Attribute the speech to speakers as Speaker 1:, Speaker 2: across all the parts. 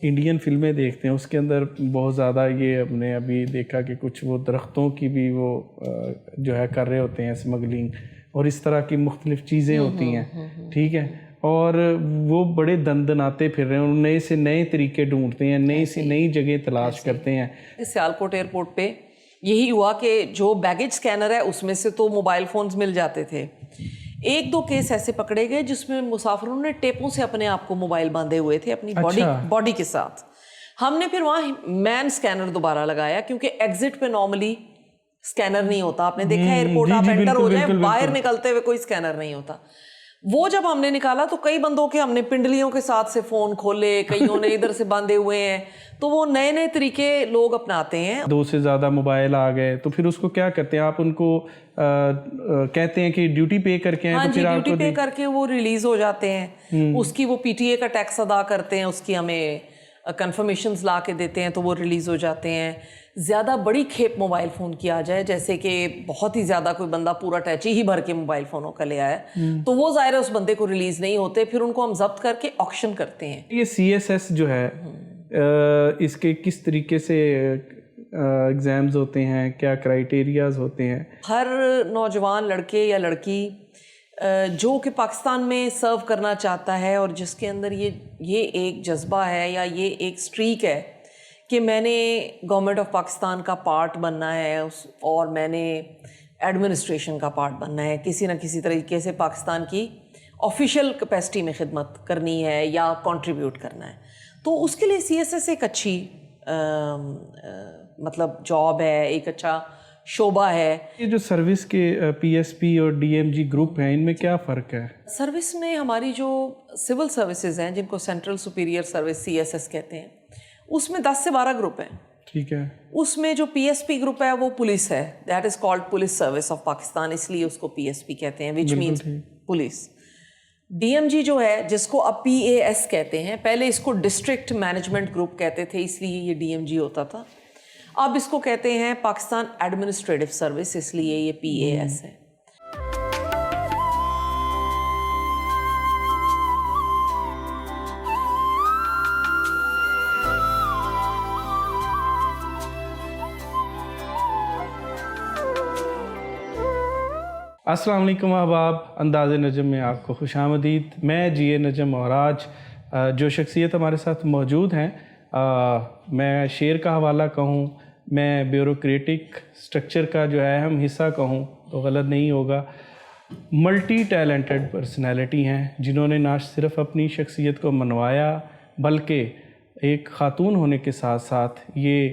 Speaker 1: Indian فلمیں دیکھتے ہیں اس کے اندر بہت زیادہ یہ ہم نے ابھی دیکھا کہ کچھ وہ درختوں کی بھی وہ جو ہے کر رہے ہوتے ہیں اسمگلنگ، اور اس طرح کی مختلف چیزیں ہوتی ہیں، ٹھیک ہے، اور وہ بڑے دندناتے پھر رہے ہیں، نئے سے نئے طریقے ڈھونڈتے ہیں، نئی سے نئی جگہ تلاش کرتے ہیں۔
Speaker 2: سیالکوٹ ایئرپورٹ پہ یہی ہوا کہ جو بیگیج سکینر ہے اس میں سے تو موبائل فونز مل جاتے تھے، ایک دو کیس ایسے پکڑے گئے جس میں مسافروں نے ٹیپوں سے اپنے آپ کو موبائل باندھے ہوئے تھے اپنی باڈی کے ساتھ۔ ہم نے پھر وہاں مین سکینر دوبارہ لگایا، کیونکہ ایگزٹ پہ نارملی سکینر نہیں ہوتا، آپ نے دیکھا ایئرپورٹ آپ انٹر ہو جائیں باہر نکلتے ہوئے کوئی سکینر نہیں ہوتا۔ وہ جب ہم نے نکالا تو کئی بندوں کے ہم نے پنڈلیوں کے ساتھ سے فون کھولے، کئیوں نے ادھر سے باندھے ہوئے ہیں، تو وہ نئے نئے طریقے لوگ اپناتے ہیں۔
Speaker 1: 2 سے زیادہ موبائل آ گئے تو پھر اس کو کیا کرتے ہیں آپ؟ ان کو کہتے ہیں کہ ڈیوٹی پے کر کے ہیں،
Speaker 2: ہاں جی، ڈیوٹی پے کر کے وہ ریلیز ہو جاتے ہیں، اس کی وہ پی ٹی اے کا ٹیکس ادا کرتے ہیں، اس کی ہمیں کنفرمیشنز لا کے دیتے ہیں تو وہ ریلیز ہو جاتے ہیں۔ زیادہ بڑی کھیپ موبائل فون کی آ جائے، جیسے کہ بہت ہی زیادہ کوئی بندہ پورا ٹیچی ہی بھر کے موبائل فونوں کا لے آیا تو وہ ظاہر ہے اس بندے کو ریلیز نہیں ہوتے، پھر ان کو ہم ضبط کر کے آکشن کرتے ہیں۔
Speaker 1: یہ سی ایس ایس جو ہے اس کے کس طریقے سے ایگزامز ہوتے ہیں، کیا کرائیٹیریاز ہوتے ہیں؟
Speaker 2: ہر نوجوان لڑکے یا لڑکی جو کہ پاکستان میں سرو کرنا چاہتا ہے اور جس کے اندر یہ ایک جذبہ ہے یا یہ ایک سٹریک ہے کہ میں نے گورنمنٹ آف پاکستان کا پارٹ بننا ہے اور میں نے ایڈمنسٹریشن کا پارٹ بننا ہے، کسی نہ کسی طریقے سے پاکستان کی آفیشیل کیپیسٹی میں خدمت کرنی ہے یا کنٹریبیوٹ کرنا ہے، تو اس کے لیے سی ایس ایس ایک اچھی مطلب جاب ہے، ایک اچھا شعبہ ہے۔
Speaker 1: یہ جو سروس کے پی ایس پی اور ڈی ایم جی گروپ ہیں، ان میں کیا فرق ہے؟
Speaker 2: سروس میں ہماری جو سول سروسز ہیں جن کو central superior service C S S کہتے ہیں، اس میں 10 سے 12 گروپ ہیں،
Speaker 1: ٹھیک ہے۔
Speaker 2: اس میں جو پی ایس پی گروپ ہے وہ پولیس ہے، that is called police service of Pakistan, اس لیے اس کو پی ایس پی کہتے ہیں، which means police. D M G جو ہے جس کو اب پی اے ایس کہتے ہیں، پہلے اس کو ڈسٹرکٹ مینجمنٹ گروپ کہتے تھے اس لیے یہ ڈی ایم جی ہوتا تھا، اب اس کو کہتے ہیں پاکستان ایڈمنسٹریٹو سروس، اس لیے یہ پی اے ایس ہے۔
Speaker 1: السلام علیکم احباب، انداز نجم میں آپ کو خوش آمدید۔ میں جی اے نجم، اور آج جو شخصیت ہمارے ساتھ موجود ہیں، میں شعر کا حوالہ کہوں، میں بیوروکریٹک سٹرکچر کا جو اہم حصہ کہوں تو غلط نہیں ہوگا۔ ملٹی ٹیلنٹڈ پرسنالٹی ہیں جنہوں نے نہ صرف اپنی شخصیت کو منوایا بلکہ ایک خاتون ہونے کے ساتھ ساتھ یہ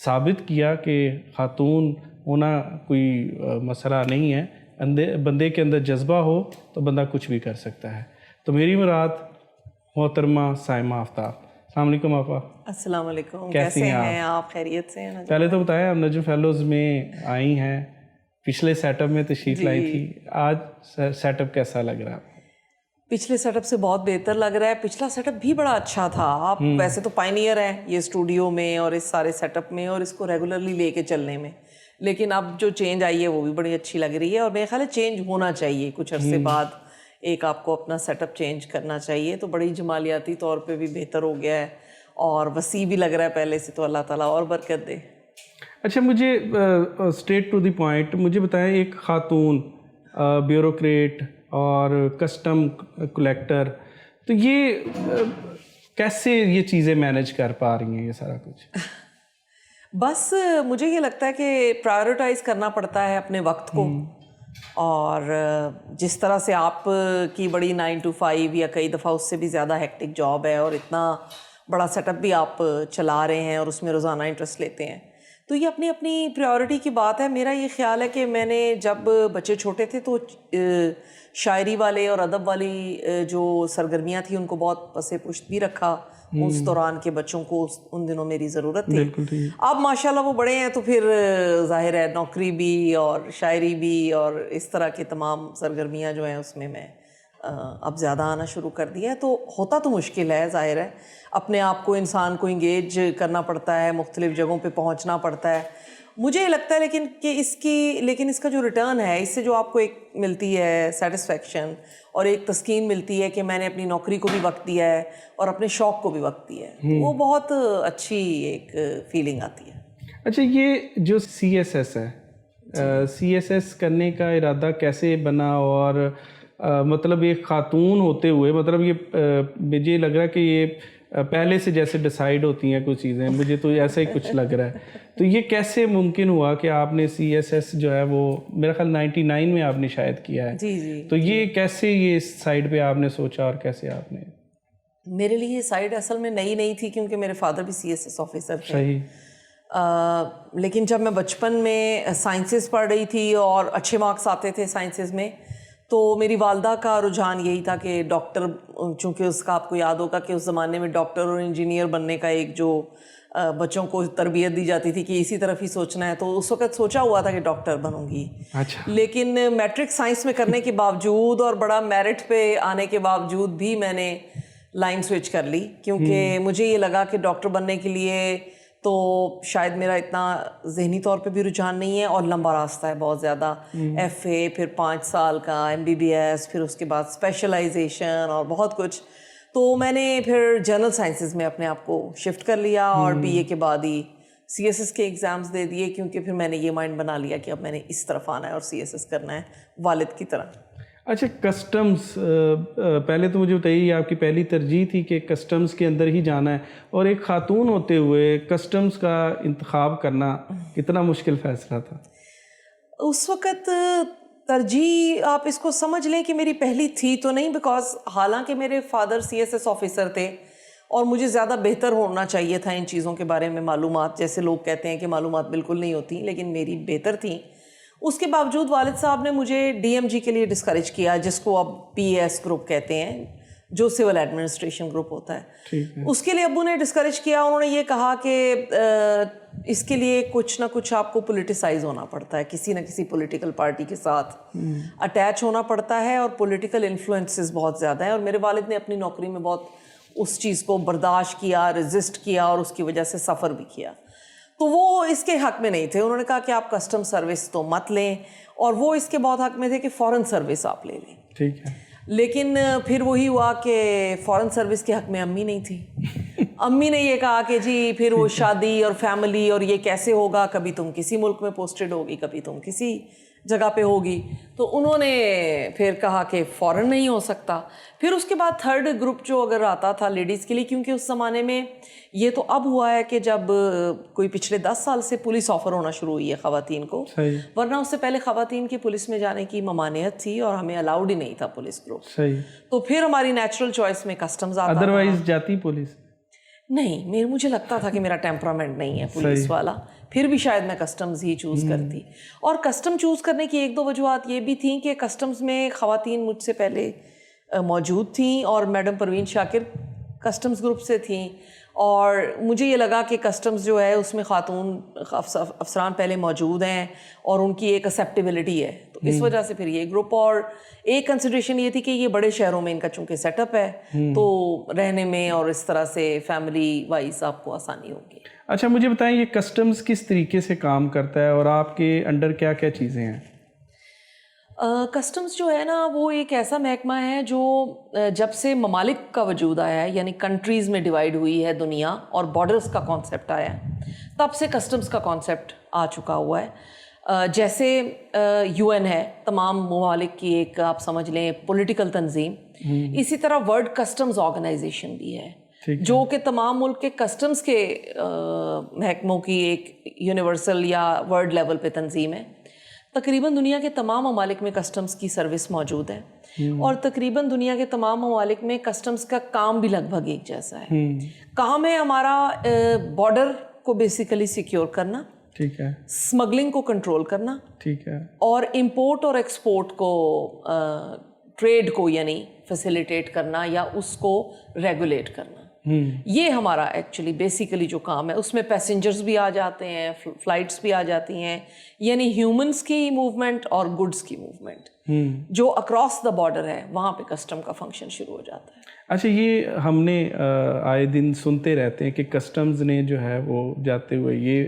Speaker 1: ثابت کیا کہ خاتون ہونا کوئی مسئلہ نہیں ہے، بندے کے اندر جذبہ ہو تو بندہ کچھ بھی کر سکتا ہے۔ تو میری مراد محترمہ سائمہ آفتاب۔ السلام علیکم آپا۔
Speaker 2: السلام علیکم، کیسے ہیں آپ؟ خیریت سے ہیں؟
Speaker 1: پہلے تو بتائیں، آپ نجم فیلوز میں آئی ہیں، پچھلے سیٹ اپ میں تشریف لائی تھی، آج سیٹ اپ کیسا لگ رہا ہے؟
Speaker 2: پچھلے سیٹ اپ سے بہت بہتر لگ رہا ہے، پچھلا سیٹ اپ بھی بڑا اچھا تھا۔ آپ ویسے تو پائنیئر ہیں یہ اسٹوڈیو میں اور اس سارے سیٹ اپ میں اور اس کو ریگولرلی لے کے چلنے میں، لیکن اب جو چینج آئی ہے وہ بھی بڑی اچھی لگ رہی ہے، اور میرے خیال ہے چینج ہونا چاہیے، کچھ عرصے بعد ایک آپ کو اپنا سیٹ اپ چینج کرنا چاہیے، تو بڑی جمالیاتی طور پہ بھی بہتر ہو گیا ہے اور وسیع بھی لگ رہا ہے پہلے سے، تو اللہ تعالیٰ اور برکت دے۔
Speaker 1: اچھا، مجھے اسٹریٹ ٹو دی پوائنٹ مجھے بتائیں، ایک خاتون بیوروکریٹ اور کسٹم کلیکٹر، تو یہ کیسے یہ چیزیں مینیج کر پا رہی ہیں یہ سارا کچھ؟
Speaker 2: بس مجھے یہ لگتا ہے کہ پرائیورٹائز کرنا پڑتا ہے اپنے وقت کو، اور جس طرح سے آپ کی بڑی 9 to 5 یا کئی دفعہ اس سے بھی زیادہ ہیکٹک جاب ہے اور اتنا بڑا سیٹ اپ بھی آپ چلا رہے ہیں اور اس میں روزانہ انٹرسٹ لیتے ہیں، تو یہ اپنی اپنی پریورٹی کی بات ہے۔ میرا یہ خیال ہے کہ میں نے جب بچے چھوٹے تھے تو شاعری والے اور ادب والی جو سرگرمیاں تھیں ان کو بہت پس پشت بھی رکھا، اس دوران کے بچوں کو ان دنوں میری ضرورت تھی۔ اب ماشاءاللہ وہ بڑے ہیں تو پھر ظاہر ہے نوکری بھی اور شاعری بھی اور اس طرح کے تمام سرگرمیاں جو ہیں اس میں اب زیادہ آنا شروع کر دیا ہے، تو ہوتا تو مشکل ہے، ظاہر ہے اپنے آپ کو انسان کو انگیج کرنا پڑتا ہے، مختلف جگہوں پہ پہنچنا پڑتا ہے، مجھے یہ لگتا ہے لیکن اس کا جو ریٹرن ہے، اس سے جو آپ کو ایک ملتی ہے سیٹسفیکشن اور ایک تسکین ملتی ہے کہ میں نے اپنی نوکری کو بھی وقت دیا ہے اور اپنے شوق کو بھی وقت دیا ہے، وہ بہت اچھی ایک فیلنگ آتی ہے.
Speaker 1: اچھا، یہ جو سی ایس ایس ہے، سی ایس ایس کرنے کا ارادہ کیسے بنا؟ اور مطلب ایک خاتون ہوتے ہوئے، مطلب یہ مجھے لگ رہا ہے کہ یہ پہلے سے جیسے ڈیسائیڈ ہوتی ہیں کچھ چیزیں، مجھے تو ایسا ہی کچھ لگ رہا ہے. تو یہ کیسے ممکن ہوا کہ آپ نے سی ایس ایس جو ہے وہ میرا خیال 99 میں آپ نے شاید کیا ہے؟
Speaker 2: جی.
Speaker 1: تو یہ کیسے یہ اس سائڈ پہ آپ نے سوچا اور کیسے آپ نے؟
Speaker 2: میرے لیے یہ سائڈ اصل میں نئی نہیں تھی، کیونکہ میرے فادر بھی سی ایس ایس آفیسر تھے.
Speaker 1: صحیح.
Speaker 2: لیکن جب میں بچپن میں سائنسز پڑھ رہی تھی اور اچھے مارکس آتے تھے سائنسز میں، تو میری والدہ کا رجحان یہی تھا کہ ڈاکٹر، چونکہ اس کا آپ کو یاد ہوگا کہ اس زمانے میں ڈاکٹر اور انجینئر بننے کا ایک جو بچوں کو تربیت دی جاتی تھی کہ اسی طرف ہی سوچنا ہے، تو اس وقت سوچا ہوا تھا کہ ڈاکٹر بنوں گی.
Speaker 1: اچھا.
Speaker 2: لیکن میٹرک سائنس میں کرنے کے باوجود اور بڑا میرٹ پہ آنے کے باوجود بھی میں نے لائن سوئچ کر لی، کیونکہ مجھے یہ لگا کہ ڈاکٹر بننے کے لیے تو شاید میرا اتنا ذہنی طور پہ بھی رجحان نہیں ہے، اور لمبا راستہ ہے بہت زیادہ، ایف اے، پھر 5 سال کا ایم بی بی ایس، پھر اس کے بعد اسپیشلائزیشن اور بہت کچھ. تو میں نے پھر جنرل سائنسز میں اپنے آپ کو شفٹ کر لیا، اور بی اے کے بعد ہی سی ایس ایس کے ایگزامز دے دیے، کیونکہ پھر میں نے یہ مائنڈ بنا لیا کہ اب میں نے اس طرف آنا ہے اور سی ایس ایس کرنا ہے والد کی طرح.
Speaker 1: اچھا، کسٹمز، پہلے تو مجھے بتائیے آپ کی پہلی ترجیح تھی کہ کسٹمز کے اندر ہی جانا ہے، اور ایک خاتون ہوتے ہوئے کسٹمز کا انتخاب کرنا کتنا مشکل فیصلہ تھا؟
Speaker 2: اس وقت ترجیح آپ اس کو سمجھ لیں کہ میری پہلی تھی تو نہیں، بیکاز حالانکہ میرے father C S S officer تھے اور مجھے زیادہ بہتر ہونا چاہیے تھا ان چیزوں کے بارے میں معلومات، جیسے لوگ کہتے ہیں کہ معلومات بالکل نہیں ہوتی، لیکن میری بہتر تھیں. اس کے باوجود والد صاحب نے مجھے ڈی ایم جی کے لیے ڈسکریج کیا، جس کو اب پی ایس گروپ کہتے ہیں، جو سول ایڈمنسٹریشن گروپ ہوتا ہے. اس کے لیے ابو نے ڈسکریج کیا. انہوں نے یہ کہا کہ اس کے لیے کچھ نہ کچھ آپ کو پولیٹیسائز ہونا پڑتا ہے، کسی نہ کسی پولیٹیکل پارٹی کے ساتھ اٹیچ ہونا پڑتا ہے، اور پولیٹیکل انفلوئنسز بہت زیادہ ہیں. اور میرے والد نے اپنی نوکری میں بہت اس چیز کو برداشت کیا، ریزسٹ کیا، اور اس کی وجہ سے سفر بھی کیا. تو وہ اس کے حق میں نہیں تھے. انہوں نے کہا کہ آپ کسٹم سروس تو مت لیں، اور وہ اس کے بہت حق میں تھے کہ فورن سروس آپ لے لیں.
Speaker 1: ٹھیک ہے.
Speaker 2: لیکن پھر وہی ہوا کہ فورن سروس کے حق میں امی نہیں تھی. امی نے یہ کہا کہ جی پھر وہ شادی اور فیملی اور یہ کیسے ہوگا، کبھی تم کسی ملک میں پوسٹڈ ہوگی، کبھی تم کسی جگہ پہ ہوگی. تو انہوں نے پھر کہا کہ فورن نہیں ہو سکتا. پھر اس کے بعد تھرڈ گروپ جو اگر آتا تھا لیڈیز کے لیے، کیونکہ اس زمانے میں یہ تو اب ہوا ہے کہ جب کوئی پچھلے 10 سال سے پولیس آفر ہونا شروع ہوئی ہے خواتین کو، ورنہ اس سے پہلے خواتین کی پولیس میں جانے کی ممانعت تھی اور ہمیں الاؤڈ ہی نہیں تھا پولیس گروپ. تو پھر ہماری نیچرل چوائس میں کسٹمز آتا.
Speaker 1: ادروائز جاتی پولیس
Speaker 2: نہیں، مجھے لگتا تھا کہ میرا ٹیمپرامنٹ نہیں ہے پولیس والا، پھر بھی شاید میں کسٹمز ہی چوز کرتی. اور کسٹم چوز کرنے کی 1-2 وجوہات یہ بھی تھیں کہ کسٹمز میں خواتین مجھ سے پہلے موجود تھیں، اور madam Parveen Shakir customs group سے تھیں، اور مجھے یہ لگا کہ کسٹمز جو ہے اس میں خاتون افسران پہلے موجود ہیں اور ان کی ایک ایکسیپٹیبلٹی ہے. تو اس وجہ سے پھر یہ گروپ. اور ایک کنسیڈریشن یہ تھی کہ یہ بڑے شہروں میں ان کا چونکہ سیٹ اپ ہے، تو رہنے میں اور اس طرح سے فیملی وائز آپ کو آسانی ہوگی.
Speaker 1: اچھا، مجھے بتائیں یہ کسٹمز کس طریقے سے کام کرتا ہے اور آپ کے انڈر کیا کیا چیزیں ہیں؟
Speaker 2: کسٹمز جو ہے نا، وہ ایک ایسا محکمہ ہے جو جب سے ممالک کا وجود آیا ہے، یعنی کنٹریز میں ڈیوائیڈ ہوئی ہے دنیا اور بارڈرز کا کانسیپٹ آیا ہے، تب سے کسٹمز کا کانسیپٹ آ چکا ہوا ہے. جیسے یو این ہے، تمام ممالک کی ایک آپ سمجھ لیں پولیٹیکل تنظیم، اسی طرح ورلڈ کسٹمز آرگنائزیشن بھی ہے، جو کہ تمام ملک کے کسٹمز کے محکموں کی ایک یونیورسل یا ورلڈ لیول پہ تنظیم ہے. تقریباً دنیا کے تمام ممالک میں کسٹمز کی سروس موجود ہے، اور تقریباً دنیا کے تمام ممالک میں کسٹمز کا کام بھی لگ بھگ ایک جیسا ہے. کام ہے ہمارا بارڈر کو بیسیکلی سیکیور کرنا،
Speaker 1: ٹھیک ہے،
Speaker 2: اسمگلنگ کو کنٹرول کرنا،
Speaker 1: ٹھیک ہے،
Speaker 2: اور امپورٹ اور ایکسپورٹ کو، ٹریڈ کو یعنی فیسیلیٹیٹ کرنا یا اس کو ریگولیٹ کرنا. یہ ہمارا ایکچولی بیسیکلی جو کام ہے. اس میں پیسنجرز بھی آ جاتے ہیں، فلائٹس بھی آ جاتی ہیں، یعنی ہیومنس کی موومنٹ اور گڈس کی موومنٹ جو اکراس دا بارڈر ہے، وہاں پہ کسٹم کا فنکشن شروع ہو جاتا ہے.
Speaker 1: اچھا، یہ ہم نے آئے دن سنتے رہتے ہیں کہ کسٹمز نے جو ہے وہ جاتے ہوئے یہ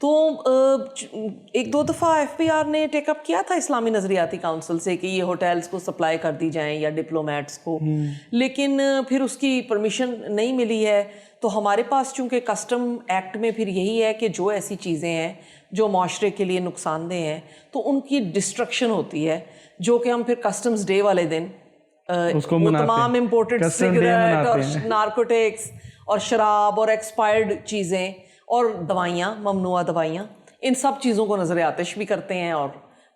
Speaker 2: تو ایک دو دفعہ FBR نے ٹیک اپ کیا تھا اسلامی نظریاتی کاؤنسل سے کہ یہ ہوٹلز کو سپلائی کر دی جائیں یا ڈپلومیٹس کو, لیکن پھر اس کی پرمیشن نہیں ملی ہے. تو ہمارے پاس چونکہ کسٹم ایکٹ میں پھر یہی ہے کہ جو ایسی چیزیں ہیں جو معاشرے کے لیے نقصان دہ ہیں تو ان کی ڈسٹرکشن ہوتی ہے, جو کہ ہم پھر کسٹمز ڈے والے دن وہ تمام امپورٹڈ سگریٹ اور نارکوٹکس اور شراب اور ایکسپائرڈ چیزیں اور دوائیاں, ممنوعہ دوائیاں, ان سب چیزوں کو نظر آتش بھی کرتے ہیں اور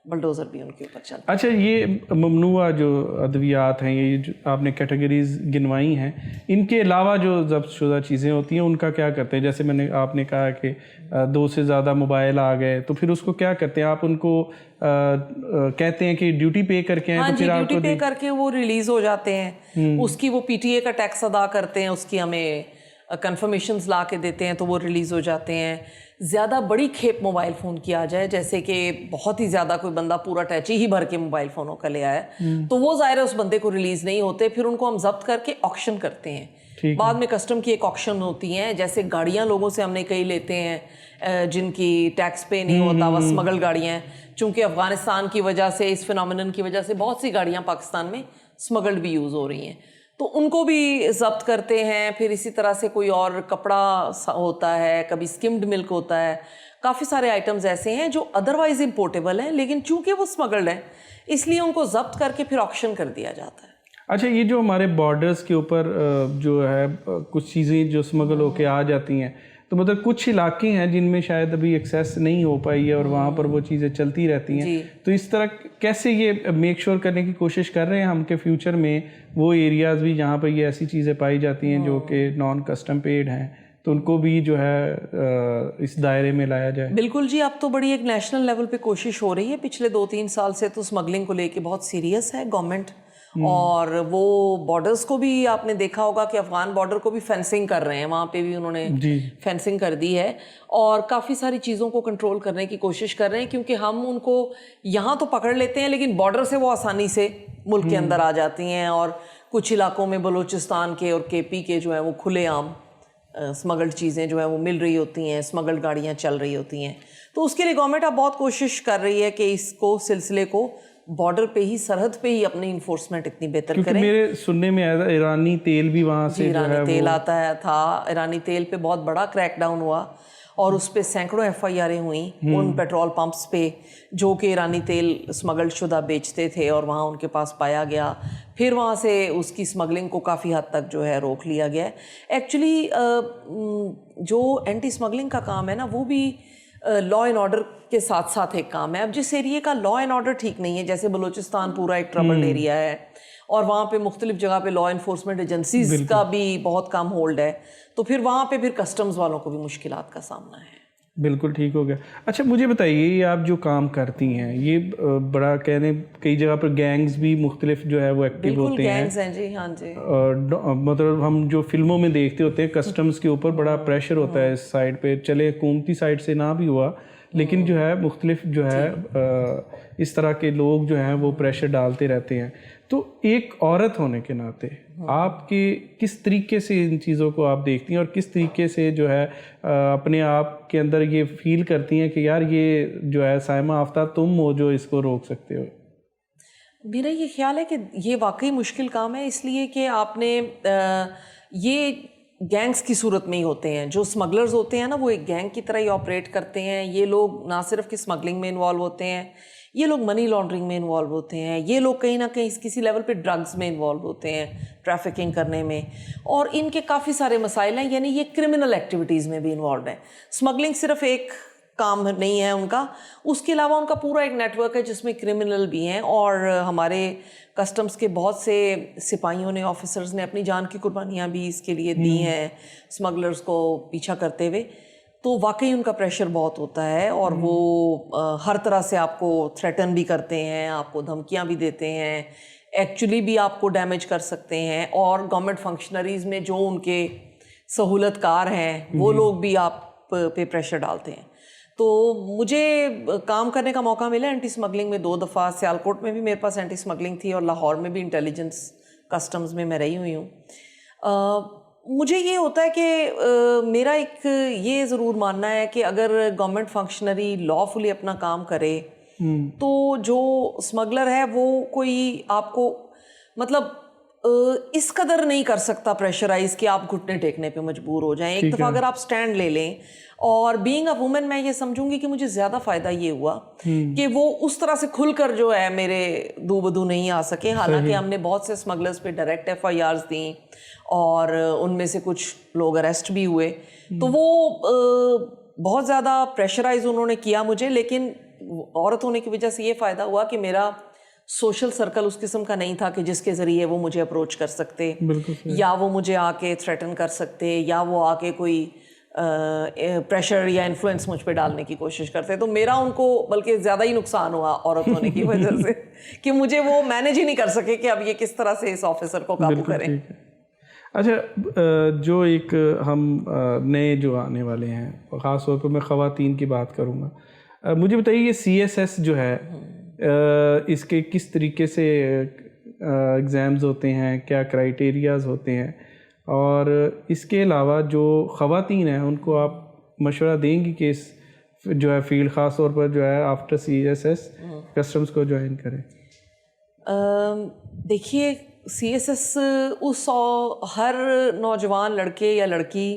Speaker 2: بلڈوزر بھی ان کے اوپر چلتا ہے.
Speaker 1: اچھا, یہ ممنوعہ جو ادویات ہیں, یہ جو آپ نے کیٹیگریز گنوائی ہیں, ان کے علاوہ جو ضبط شدہ چیزیں ہوتی ہیں ان کا کیا کرتے ہیں؟ جیسے آپ نے کہا کہ 2 سے زیادہ موبائل آ گئے, تو پھر اس کو کیا کرتے ہیں آپ؟ ان کو کہتے ہیں کہ ڈیوٹی پے کر کے ہیں؟
Speaker 2: ہاں جی, ڈیوٹی پے کر کے وہ ریلیز ہو جاتے ہیں. اس کی وہ PTA کا ٹیکس ادا کرتے ہیں, اس کی ہمیں کنفرمیشنز لا کے دیتے ہیں تو وہ ریلیز ہو جاتے ہیں. زیادہ بڑی کھیپ موبائل فون کی آ جائے, جیسے کہ بہت ہی زیادہ کوئی بندہ پورا ٹیچی ہی بھر کے موبائل فونوں کا لے آیا, تو وہ ظاہر ہے اس بندے کو ریلیز نہیں ہوتے. پھر ان کو ہم ضبط کر کے آکشن کرتے ہیں. بعد میں کسٹم کی ایک آکشن ہوتی ہیں, جیسے گاڑیاں لوگوں سے ہم نے کئی لیتے ہیں جن کی ٹیکس پے نہیں ہوتا, وہ اسمگل گاڑیاں ہیں. چونکہ افغانستان کی وجہ سے, اس فینومینن کی وجہ سے بہت سی گاڑیاں پاکستان میں اسمگلڈ بھی یوز ہو رہی ہیں, تو ان کو بھی ضبط کرتے ہیں. پھر اسی طرح سے کوئی اور کپڑا ہوتا ہے, کبھی اسکمڈ ملک ہوتا ہے, کافی سارے آئٹمز ایسے ہیں جو ادروائز امپورٹیبل ہیں لیکن چونکہ وہ اسمگلڈ ہیں اس لیے ان کو ضبط کر کے پھر آکشن کر دیا جاتا ہے.
Speaker 1: اچھا, یہ جو ہمارے بارڈرز کے اوپر جو ہے کچھ چیزیں جو اسمگل ہو کے آ جاتی ہیں, تو مطلب کچھ علاقے ہیں جن میں شاید ابھی ایکسیس نہیں ہو پائی ہے اور وہاں پر وہ چیزیں چلتی رہتی ہیں, تو اس طرح کیسے یہ میک شور کرنے کی کوشش کر رہے ہیں ہم کہ فیوچر میں وہ ایریاز بھی جہاں پر یہ ایسی چیزیں پائی جاتی ہیں جو کہ نان کسٹم پیڈ ہیں, تو ان کو بھی جو ہے اس دائرے میں لایا جائے؟
Speaker 2: بالکل جی, اب تو بڑی ایک نیشنل لیول پہ کوشش ہو رہی ہے. پچھلے 2-3 سال سے تو اسمگلنگ کو لے کے بہت سیریس ہے گورنمنٹ, اور وہ بارڈرز کو بھی آپ نے دیکھا ہوگا کہ افغان بارڈر کو بھی فینسنگ کر رہے ہیں, وہاں پہ بھی انہوں نے فینسنگ کر دی ہے اور کافی ساری چیزوں کو کنٹرول کرنے کی کوشش کر رہے ہیں, کیونکہ ہم ان کو یہاں تو پکڑ لیتے ہیں لیکن بارڈر سے وہ آسانی سے ملک کے اندر آ جاتی ہیں. اور کچھ علاقوں میں بلوچستان کے اور KP کے جو ہیں وہ کھلے عام اسمگلڈ چیزیں جو ہیں وہ مل رہی ہوتی ہیں, اسمگلڈ گاڑیاں چل رہی ہوتی ہیں. تو اس کے لیے گورنمنٹ اب بہت کوشش کر رہی ہے کہ اس کو سلسلے کو بارڈر پہ ہی, سرحد پہ ہی اپنی انفورسمنٹ اتنی بہتر کریں.
Speaker 1: میرے سننے میں آیا ایرانی تیل بھی وہاں سے
Speaker 2: ایرانی تیل آتا ہے تھا, ایرانی تیل پہ بہت بڑا کریک ڈاؤن ہوا اور اس پہ سینکڑوں FIRیں ہوئیں ان پیٹرول پمپس پہ جو کہ ایرانی تیل اسمگلڈ شدہ بیچتے تھے اور وہاں ان کے پاس پایا گیا. پھر وہاں سے اس کی اسمگلنگ کو کافی حد تک جو ہے روک لیا گیا. ایکچولی جو اینٹی اسمگلنگ کا کام ہے نا, وہ بھی لا اینڈ آرڈر کے ساتھ ساتھ ایک کام ہے. اب جس ایریے کا لا اینڈ آرڈر ٹھیک نہیں ہے, جیسے بلوچستان پورا ایک ٹربلڈ ایریا ہے اور وہاں پہ مختلف جگہ پہ لا انفورسمنٹ ایجنسیز کا بھی بہت کم ہولڈ ہے, تو پھر وہاں پہ پھر کسٹمز والوں کو بھی مشکلات کا سامنا ہے.
Speaker 1: بالکل ٹھیک ہو گیا. اچھا, مجھے بتائیے, یہ آپ جو کام کرتی ہیں یہ بڑا کہنے کئی جگہ پر گینگز بھی مختلف جو ہے وہ ایکٹیو ہوتے ہیں.
Speaker 2: گینگز ہیں جی, ہاں جی.
Speaker 1: مطلب ہم جو فلموں میں دیکھتے ہوتے ہیں کسٹمز کے اوپر بڑا پریشر ہوتا ہے اس سائڈ پہ, چلے حکومتی سائڈ سے نہ بھی ہوا لیکن جو ہے مختلف جو ہے اس طرح کے لوگ جو ہیں وہ پریشر ڈالتے رہتے ہیں. تو ایک عورت ہونے کے ناطے آپ کے کس طریقے سے ان چیزوں کو آپ دیکھتی ہیں اور کس طریقے سے جو ہے اپنے آپ کے اندر یہ فیل کرتی ہیں کہ یار یہ جو ہے سائمہ آفتاب تم ہو جو اس کو روک سکتے ہو؟
Speaker 2: میرا یہ خیال ہے کہ یہ واقعی مشکل کام ہے, اس لیے کہ آپ نے یہ گینگز کی صورت میں ہی ہوتے ہیں. جو اسمگلرز ہوتے ہیں نا, وہ ایک گینگ کی طرح ہی آپریٹ کرتے ہیں. یہ لوگ نہ صرف کہ اسمگلنگ میں انوالو ہوتے ہیں, یہ لوگ منی لانڈرنگ میں انوالو ہوتے ہیں, یہ لوگ کہیں نہ کہیں کسی لیول پہ ڈرگز میں انوالو ہوتے ہیں, ٹریفکنگ کرنے میں, اور ان کے کافی سارے مسائل ہیں. یعنی یہ کرمنل ایکٹیویٹیز میں بھی انوالوڈ ہیں. اسمگلنگ صرف ایک کام نہیں ہے ان کا, اس کے علاوہ ان کا پورا ایک نیٹ ورک ہے جس میں کرمنل بھی ہیں. اور ہمارے کسٹمز کے بہت سے سپاہیوں نے, آفیسرز نے اپنی جان کی قربانیاں بھی اس کے لیے دی ہیں اسمگلرز کو پیچھا کرتے ہوئے. تو واقعی ان کا پریشر بہت ہوتا ہے اور وہ ہر طرح سے آپ کو تھریٹن بھی کرتے ہیں, آپ کو دھمکیاں بھی دیتے ہیں, ایکچولی بھی آپ کو ڈیمیج کر سکتے ہیں. اور گورنمنٹ فنکشنریز میں جو ان کے سہولت کار ہیں وہ لوگ بھی آپ پہ پریشر ڈالتے ہیں. تو مجھے کام کرنے کا موقع ملا اینٹی اسمگلنگ میں 2 دفعہ. سیالکوٹ میں بھی میرے پاس اینٹی اسمگلنگ تھی اور لاہور میں بھی انٹیلیجنس کسٹمز میں رہی ہوئی ہوں. مجھے یہ ہوتا ہے کہ میرا ایک یہ ضرور ماننا ہے کہ اگر گورنمنٹ فنکشنری لا فلی اپنا کام کرے تو جو اسمگلر ہے وہ کوئی آپ کو مطلب اس قدر نہیں کر سکتا پریشرائز کہ آپ گھٹنے ٹیکنے پہ مجبور ہو جائیں. ایک دفعہ اگر آپ سٹینڈ لے لیں, اور بینگ اے وومن میں یہ سمجھوں گی کہ مجھے زیادہ فائدہ یہ ہوا کہ وہ اس طرح سے کھل کر جو ہے میرے دو بدو نہیں آ سکے. حالانکہ ہم نے بہت سے اسمگلرز پہ ڈائریکٹ FIRs دیں اور ان میں سے کچھ لوگ اریسٹ بھی ہوئے, تو وہ بہت زیادہ پریشرائز انہوں نے کیا مجھے. لیکن عورت ہونے کی وجہ سے یہ فائدہ ہوا کہ میرا سوشل سرکل اس قسم کا نہیں تھا کہ جس کے ذریعے وہ مجھے اپروچ کر سکتے, یا وہ مجھے آ کے تھریٹن کر سکتے, یا وہ آ کے کوئی پریشر یا انفلوئنس مجھ پہ ڈالنے کی کوشش کرتے. تو میرا ان کو بلکہ زیادہ ہی نقصان ہوا عورت ہونے کی وجہ سے کہ مجھے وہ مینیج ہی نہیں کر سکے کہ اب یہ کس طرح سے اس آفیسر کو قابو کریں.
Speaker 1: اچھا, جو ایک ہم نئے جو آنے والے ہیں, خاص طور پہ میں خواتین کی بات کروں گا, مجھے بتائیے یہ CSS جو ہے اس کے کس طریقے سے ایگزامز ہوتے ہیں, کیا کرائیٹیریاز ہوتے ہیں, اور اس کے علاوہ جو خواتین ہیں ان کو آپ مشورہ دیں گی کہ اس جو ہے فیلڈ خاص طور پر جو ہے آفٹر CSS کسٹمز کو جوائن کریں؟
Speaker 2: دیکھیے CSS اس ہر نوجوان لڑکے یا لڑکی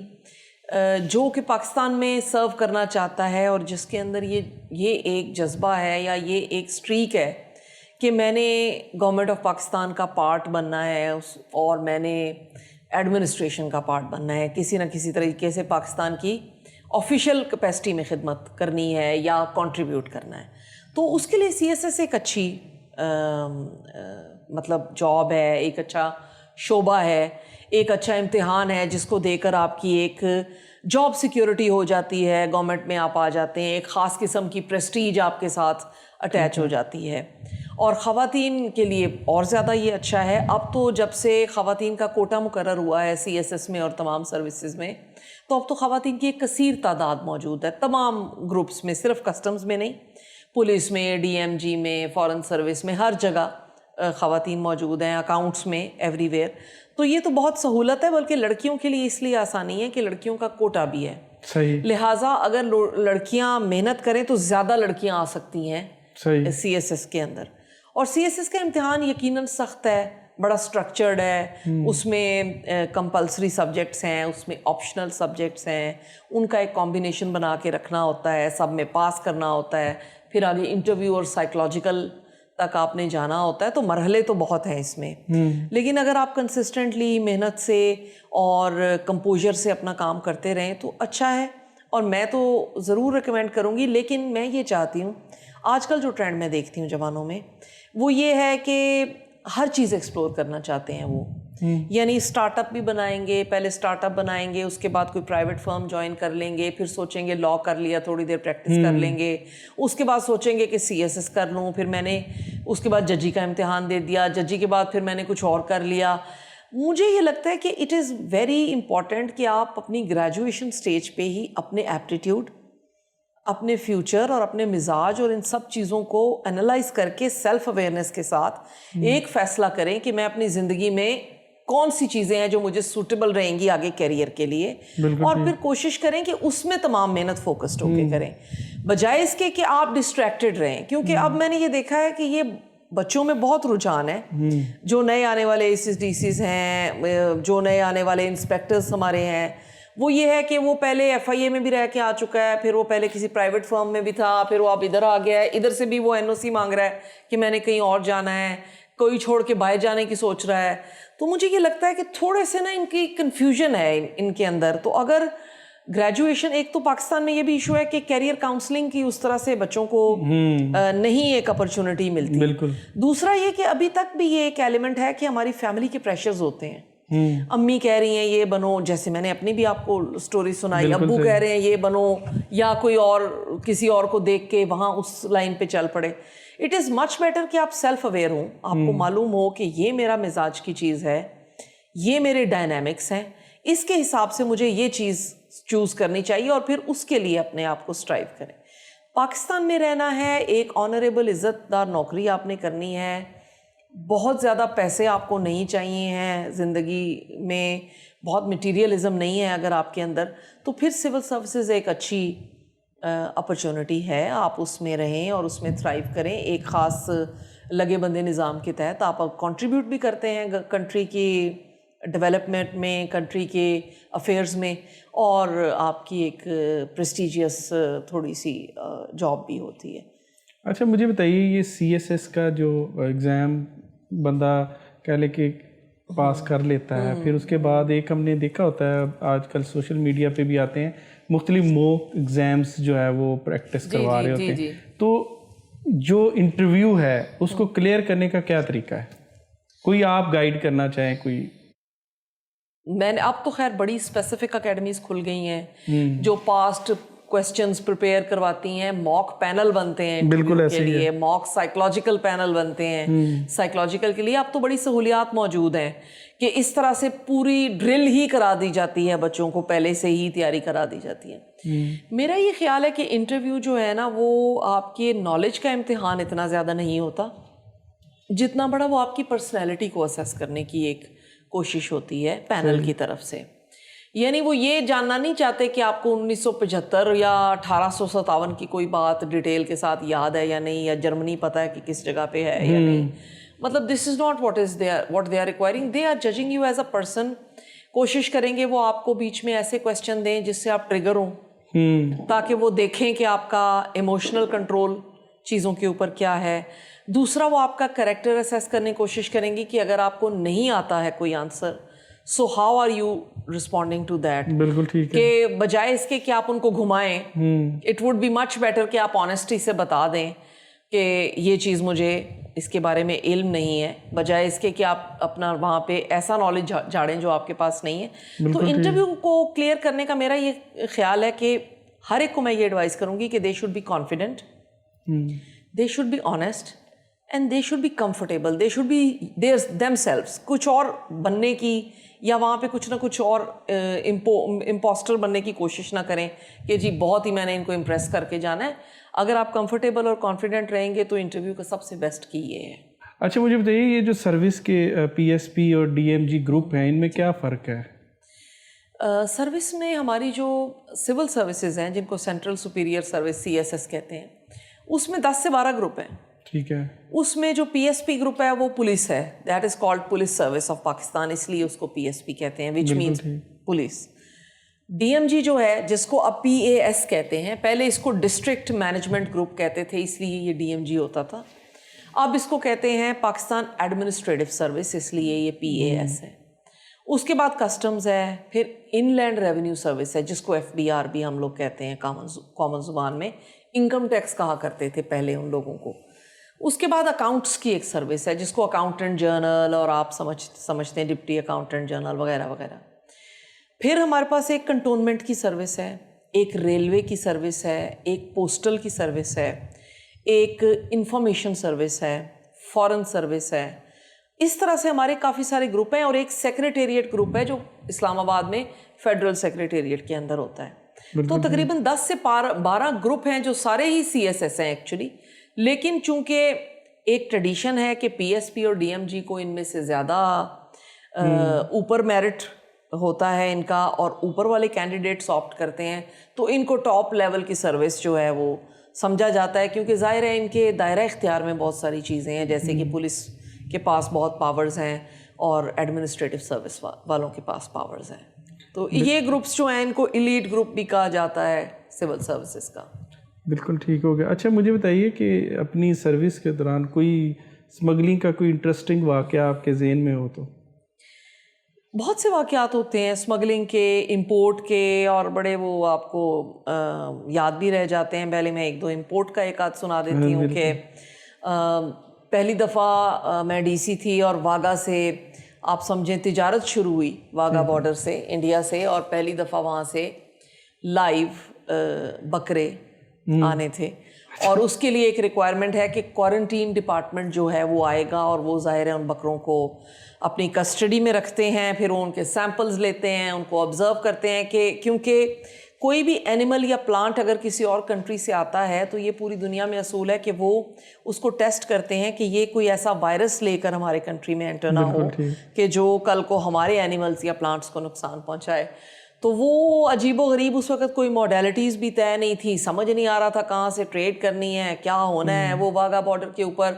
Speaker 2: جو کہ پاکستان میں سرو کرنا چاہتا ہے اور جس کے اندر یہ ایک جذبہ ہے یا یہ ایک اسٹریک ہے کہ میں نے گورنمنٹ آف پاکستان کا پارٹ بننا ہے اور میں نے ایڈمنسٹریشن کا پارٹ بننا ہے, کسی نہ کسی طریقے سے پاکستان کی آفیشیل کیپیسٹی میں خدمت کرنی ہے یا کنٹریبیوٹ کرنا ہے, تو اس کے لیے CSS ایک اچھی مطلب جاب ہے, ایک اچھا شعبہ ہے, ایک اچھا امتحان ہے جس کو دے کر آپ کی ایک جاب سیکیورٹی ہو جاتی ہے, گورنمنٹ میں آپ آ جاتے ہیں, ایک خاص قسم کی پریسٹیج آپ کے ساتھ اٹیچ ہو جاتی ہے. اور خواتین کے لیے اور زیادہ یہ اچھا ہے. اب تو جب سے خواتین کا کوٹا مقرر ہوا ہے CSS میں اور تمام سروسز میں, تو اب تو خواتین کی ایک کثیر تعداد موجود ہے تمام گروپس میں, صرف کسٹمز میں نہیں, پولیس میں, DMG میں, فارن سروس میں, ہر جگہ خواتین موجود ہیں, اکاؤنٹس میں, ایوری ویئر. تو یہ تو بہت سہولت ہے, بلکہ لڑکیوں کے لیے اس لیے آسانی ہے کہ لڑکیوں کا کوٹا بھی ہے.
Speaker 1: صحیح.
Speaker 2: لہٰذا اگر لڑکیاں محنت کریں تو زیادہ لڑکیاں آ سکتی ہیں CSS کے اندر. اور CSS کا امتحان یقیناً سخت ہے, بڑا سٹرکچرڈ ہے, اس میں کمپلسری سبجیکٹس ہیں, اس میں آپشنل سبجیکٹس ہیں, ان کا ایک کمبینیشن بنا کے رکھنا ہوتا ہے, سب میں پاس کرنا ہوتا ہے, پھر آگے انٹرویو اور سائیکولوجیکل تک آپ نے جانا ہوتا ہے. تو مرحلے تو بہت ہیں اس میں, لیکن اگر آپ کنسسٹنٹلی محنت سے اور کمپوزر سے اپنا کام کرتے رہیں تو اچھا ہے. اور میں تو ضرور ریکمینڈ کروں گی. لیکن میں یہ چاہتی ہوں, آج کل جو ٹرینڈ میں دیکھتی ہوں جوانوں میں, وہ یہ ہے کہ ہر چیز ایکسپلور کرنا چاہتے ہیں وہ, یعنی اسٹارٹ اپ بھی بنائیں گے, پہلے اسٹارٹ اپ بنائیں گے, اس کے بعد کوئی پرائیویٹ فرم جوائن کر لیں گے, پھر سوچیں گے لا کر لیا, تھوڑی دیر پریکٹس کر لیں گے, اس کے بعد سوچیں گے کہ CSS کر لوں, پھر میں نے اس کے بعد ججی کا امتحان دے دیا, ججی کے بعد پھر میں نے کچھ اور کر لیا. مجھے یہ لگتا ہے کہ اٹ از ویری امپورٹنٹ کہ آپ اپنی گریجویشن سٹیج پہ ہی اپنے ایپٹیٹیوڈ, اپنے فیوچر اور اپنے مزاج اور ان سب چیزوں کو انالائز کر کے سیلف اویئرنیس کے ساتھ ایک فیصلہ کریں کہ میں اپنی زندگی میں کون سی چیزیں ہیں جو مجھے سوٹیبل رہیں گی آگے کیریئر کے لیے, اور پھر کوشش کریں کہ اس میں تمام محنت فوکسڈ ہو کے کریں, بجائے اس کے کہ آپ ڈسٹریکٹڈ رہیں. کیونکہ اب میں نے یہ دیکھا ہے کہ یہ بچوں میں بہت رجحان ہے, جو نئے آنے والے ACs ہیں, جو نئے آنے والے انسپیکٹرز ہمارے ہیں, وہ یہ ہے کہ وہ پہلے FIA میں بھی رہ کے آ چکا ہے, پھر وہ پہلے کسی پرائیویٹ فرم میں بھی تھا, پھر وہ اب ادھر آ گیا ہے, ادھر سے بھی وہ NOC مانگ رہا ہے کہ میں نے کہیں اور جانا ہے, کوئی چھوڑ کے باہر جانے کی سوچ رہا ہے. تو مجھے یہ لگتا ہے کہ تھوڑے سے نا ان کی کنفیوژن ہے ان کے اندر. تو اگر گریجویشن, ایک تو پاکستان میں یہ بھی ایشو ہے کہ کیریئر کاؤنسلنگ کی اس طرح سے بچوں کو نہیں ایک اپرچونٹی ملتی.
Speaker 1: بالکل.
Speaker 2: دوسرا یہ کہ ابھی تک بھی یہ ایک ایلیمنٹ ہے کہ ہماری فیملی کے پریشرز ہوتے ہیں, امی کہہ رہی ہیں یہ بنو, جیسے میں نے اپنی بھی آپ کو سٹوری سنائی, ابو کہہ رہے ہیں یہ بنو, یا کوئی اور کسی اور کو دیکھ کے وہاں اس لائن پہ چل پڑے. اٹ از مچ بیٹر کہ آپ سیلف اویئر ہوں, آپ کو معلوم ہو کہ یہ میرا مزاج کی چیز ہے, یہ میرے ڈائنامکس ہیں, اس کے حساب سے مجھے یہ چیز چوز کرنی چاہیے, اور پھر اس کے لیے اپنے آپ کو اسٹرائیو کریں. پاکستان میں رہنا ہے, ایک آنریبل عزت دار نوکری آپ نے کرنی ہے, بہت زیادہ پیسے آپ کو نہیں چاہیے ہیں زندگی میں, بہت مٹیریلزم نہیں ہے اگر آپ کے اندر, تو پھر سول سروسز ایک اچھی اپرچونٹی ہے, آپ اس میں رہیں اور اس میں تھرائیو کریں. ایک خاص لگے بندے نظام کے تحت آپ کنٹریبیوٹ بھی کرتے ہیں کنٹری کی ڈیولپمنٹ میں, کنٹری کے افیئرز میں, اور آپ کی ایک پریسٹیجیس تھوڑی سی جاب بھی ہوتی ہے.
Speaker 1: اچھا مجھے بتائیے, یہ CSS کا جو ایگزام بندہ کہہ لے کہ پاس کر لیتا ہے, پھر اس کے بعد ایک ہم نے دیکھا ہوتا ہے آج کل سوشل میڈیا پہ بھی آتے ہیں مختلف موک ایگزامس جو ہے وہ پریکٹس کروا رہے ہوتے ہیں, تو جو انٹرویو ہے اس کو کلیئر کرنے کا کیا طریقہ ہے, کوئی آپ گائیڈ کرنا چاہیں کوئی؟
Speaker 2: میں نے اب تو خیر بڑی اسپیسیفک اکیڈمیز کھل گئی ہیں جو پاسٹ کویسچنز پریپیئر کرواتی ہیں, موک پینل بنتے ہیں
Speaker 1: بالکل
Speaker 2: کے لیے, موک سائیکولوجیکل پینل بنتے ہیں سائیکولوجیکل کے لیے. اب تو بڑی سہولیات موجود ہیں کہ اس طرح سے پوری ڈرل ہی کرا دی جاتی ہے, بچوں کو پہلے سے ہی تیاری کرا دی جاتی ہے. میرا یہ خیال ہے کہ انٹرویو جو ہے نا وہ آپ کے نالج کا امتحان اتنا زیادہ نہیں ہوتا جتنا بڑا وہ آپ کی پرسنالٹی کو اسیس کرنے کی ایک کوشش ہوتی ہے پینل کی طرف سے. یعنی وہ یہ جاننا نہیں چاہتے کہ آپ کو 1975 یا 1857 کی کوئی بات ڈیٹیل کے ساتھ یاد ہے یا نہیں, یا جرمنی پتہ ہے کہ کس جگہ پہ ہے یا نہیں. مطلب this is not what they are requiring, they are judging you as a person. کوشش کریں گے وہ آپ کو بیچ میں ایسے کویسچن دیں جس سے آپ ٹریگر ہوں, تاکہ وہ دیکھیں کہ آپ کا ایموشنل کنٹرول چیزوں کے اوپر کیا ہے. دوسرا وہ آپ کا کریکٹر اسیس کرنے کی کوشش کریں گی کہ اگر آپ کو نہیں آتا ہے کوئی answer, so how are you responding to that.
Speaker 1: بالکل ٹھیک ہے,
Speaker 2: کہ بجائے اس کے کہ آپ ان کو گھمائیں, it would be much better کہ آپ آنیسٹی سے بتا دیں کہ یہ چیز مجھے اس کے بارے میں علم نہیں ہے, بجائے اس کے کہ آپ اپنا وہاں پہ ایسا نالج جھاڑیں جو آپ کے پاس نہیں ہے. تو انٹرویو کو کلیئر کرنے کا میرا یہ خیال ہے کہ ہر ایک کو میں یہ ایڈوائز کروں گی کہ they should be confident, they should be honest, and they should be comfortable, they should be themselves. کچھ اور بننے کی یا وہاں پہ کچھ نہ کچھ اور امپوسٹر بننے کی کوشش نہ کریں کہ جی بہت ہی میں نے ان کو امپریس کر کے جانا ہے. اگر آپ کمفرٹیبل اور کانفیڈنٹ رہیں گے تو انٹرویو کا سب سے بیسٹ کی یہ ہے.
Speaker 1: اچھا مجھے بتائیے, یہ جو سروس کے PSP اور DMG گروپ ہیں ان میں کیا فرق ہے؟
Speaker 2: سروس میں ہماری جو سول سروسز ہیں جن کو سینٹرل سپیریئر سروس CSS کہتے ہیں, اس میں 10 سے 12 گروپ ہیں.
Speaker 1: ٹھیک ہے.
Speaker 2: اس میں جو PSP گروپ ہے وہ پولیس ہے, that is called police service of Pakistan, اس لیے اس کو PSP کہتے ہیں, وچ مینس پولیس. DMG جو ہے جس کو اب PAS کہتے ہیں, پہلے اس کو ڈسٹرکٹ مینجمنٹ گروپ کہتے تھے اس لیے یہ DMG ہوتا تھا, اب اس کو کہتے ہیں پاکستان ایڈمنسٹریٹو سروس, اس لیے یہ PAS ہے. اس کے بعد کسٹمز ہے, پھر ان لینڈ ریونیو سروس ہے جس کو FBR بھی ہم لوگ کہتے ہیں کامن زبان میں, انکم ٹیکس کہا کرتے تھے پہلے ان لوگوں کو. اس کے بعد اکاؤنٹس کی ایک سروس ہے جس کو اکاؤنٹنٹ جرنل, اور آپ سمجھتے ہیں ڈپٹی اکاؤنٹنٹ جرنل وغیرہ وغیرہ. پھر ہمارے پاس ایک کنٹونمنٹ کی سروس ہے, ایک ریلوے کی سروس ہے, ایک پوسٹل کی سروس ہے, ایک انفارمیشن سروس ہے, فورن سروس ہے. اس طرح سے ہمارے کافی سارے گروپ ہیں, اور ایک سیکریٹریٹ گروپ ہے جو اسلام آباد میں فیڈرل سیکریٹریٹ کے اندر ہوتا ہے. تو تقریباً 10 سے 12 گروپ ہیں جو سارے ہی CSS ہیں ایکچولی, لیکن چونکہ ایک ٹریڈیشن ہے کہ PSP اور DMG کو ان میں سے زیادہ اوپر میرٹ ہوتا ہے ان کا, اور اوپر والے کینڈیڈیٹس آپٹ کرتے ہیں, تو ان کو ٹاپ لیول کی سروس جو ہے وہ سمجھا جاتا ہے, کیونکہ ظاہر ہے ان کے دائرہ اختیار میں بہت ساری چیزیں ہیں, جیسے کہ پولیس کے پاس بہت پاورز ہیں اور ایڈمنسٹریٹو سروس والوں کے پاس پاورز ہیں. تو یہ گروپس جو ہیں ان کو ایلیٹ گروپ بھی کہا جاتا ہے سول سروسز کا.
Speaker 1: بالکل ٹھیک ہو گیا. اچھا مجھے بتائیے کہ اپنی سروس کے دوران کوئی اسمگلنگ کا کوئی انٹرسٹنگ واقعہ آپ کے ذہن میں ہو تو؟
Speaker 2: بہت سے واقعات ہوتے ہیں اسمگلنگ کے, امپورٹ کے, اور بڑے وہ آپ کو یاد بھی رہ جاتے ہیں. پہلے میں 1-2 امپورٹ کا ایک آدھ سنا دیتی ہوں کہ پہلی دفعہ میں DC تھی اور واگا سے آپ سمجھیں تجارت شروع ہوئی, واگا بارڈر سے انڈیا سے, اور پہلی دفعہ وہاں سے لائیو بکرے آنے تھے, اور اس کے لیے ایک ریکوائرمنٹ ہے کہ کوارنٹین ڈپارٹمنٹ جو ہے وہ آئے گا, اور وہ ظاہر ہے ان بکروں کو اپنی کسٹڈی میں رکھتے ہیں, پھر وہ ان کے سیمپلز لیتے ہیں, ان کو آبزرو کرتے ہیں کہ کیونکہ کوئی بھی اینیمل یا پلانٹ اگر کسی اور کنٹری سے آتا ہے تو یہ پوری دنیا میں اصول ہے کہ وہ اس کو ٹیسٹ کرتے ہیں کہ یہ کوئی ایسا وائرس لے کر ہمارے کنٹری میں انٹر نہ ہو کہ جو کل کو ہمارے اینیملز یا پلانٹس کو نقصان پہنچائے. تو وہ عجیب و غریب اس وقت کوئی ماڈیلٹیز بھی طے نہیں تھی, سمجھ نہیں آ رہا تھا کہاں سے ٹریڈ کرنی ہے, کیا ہونا ہے. وہ واگا بارڈر کے اوپر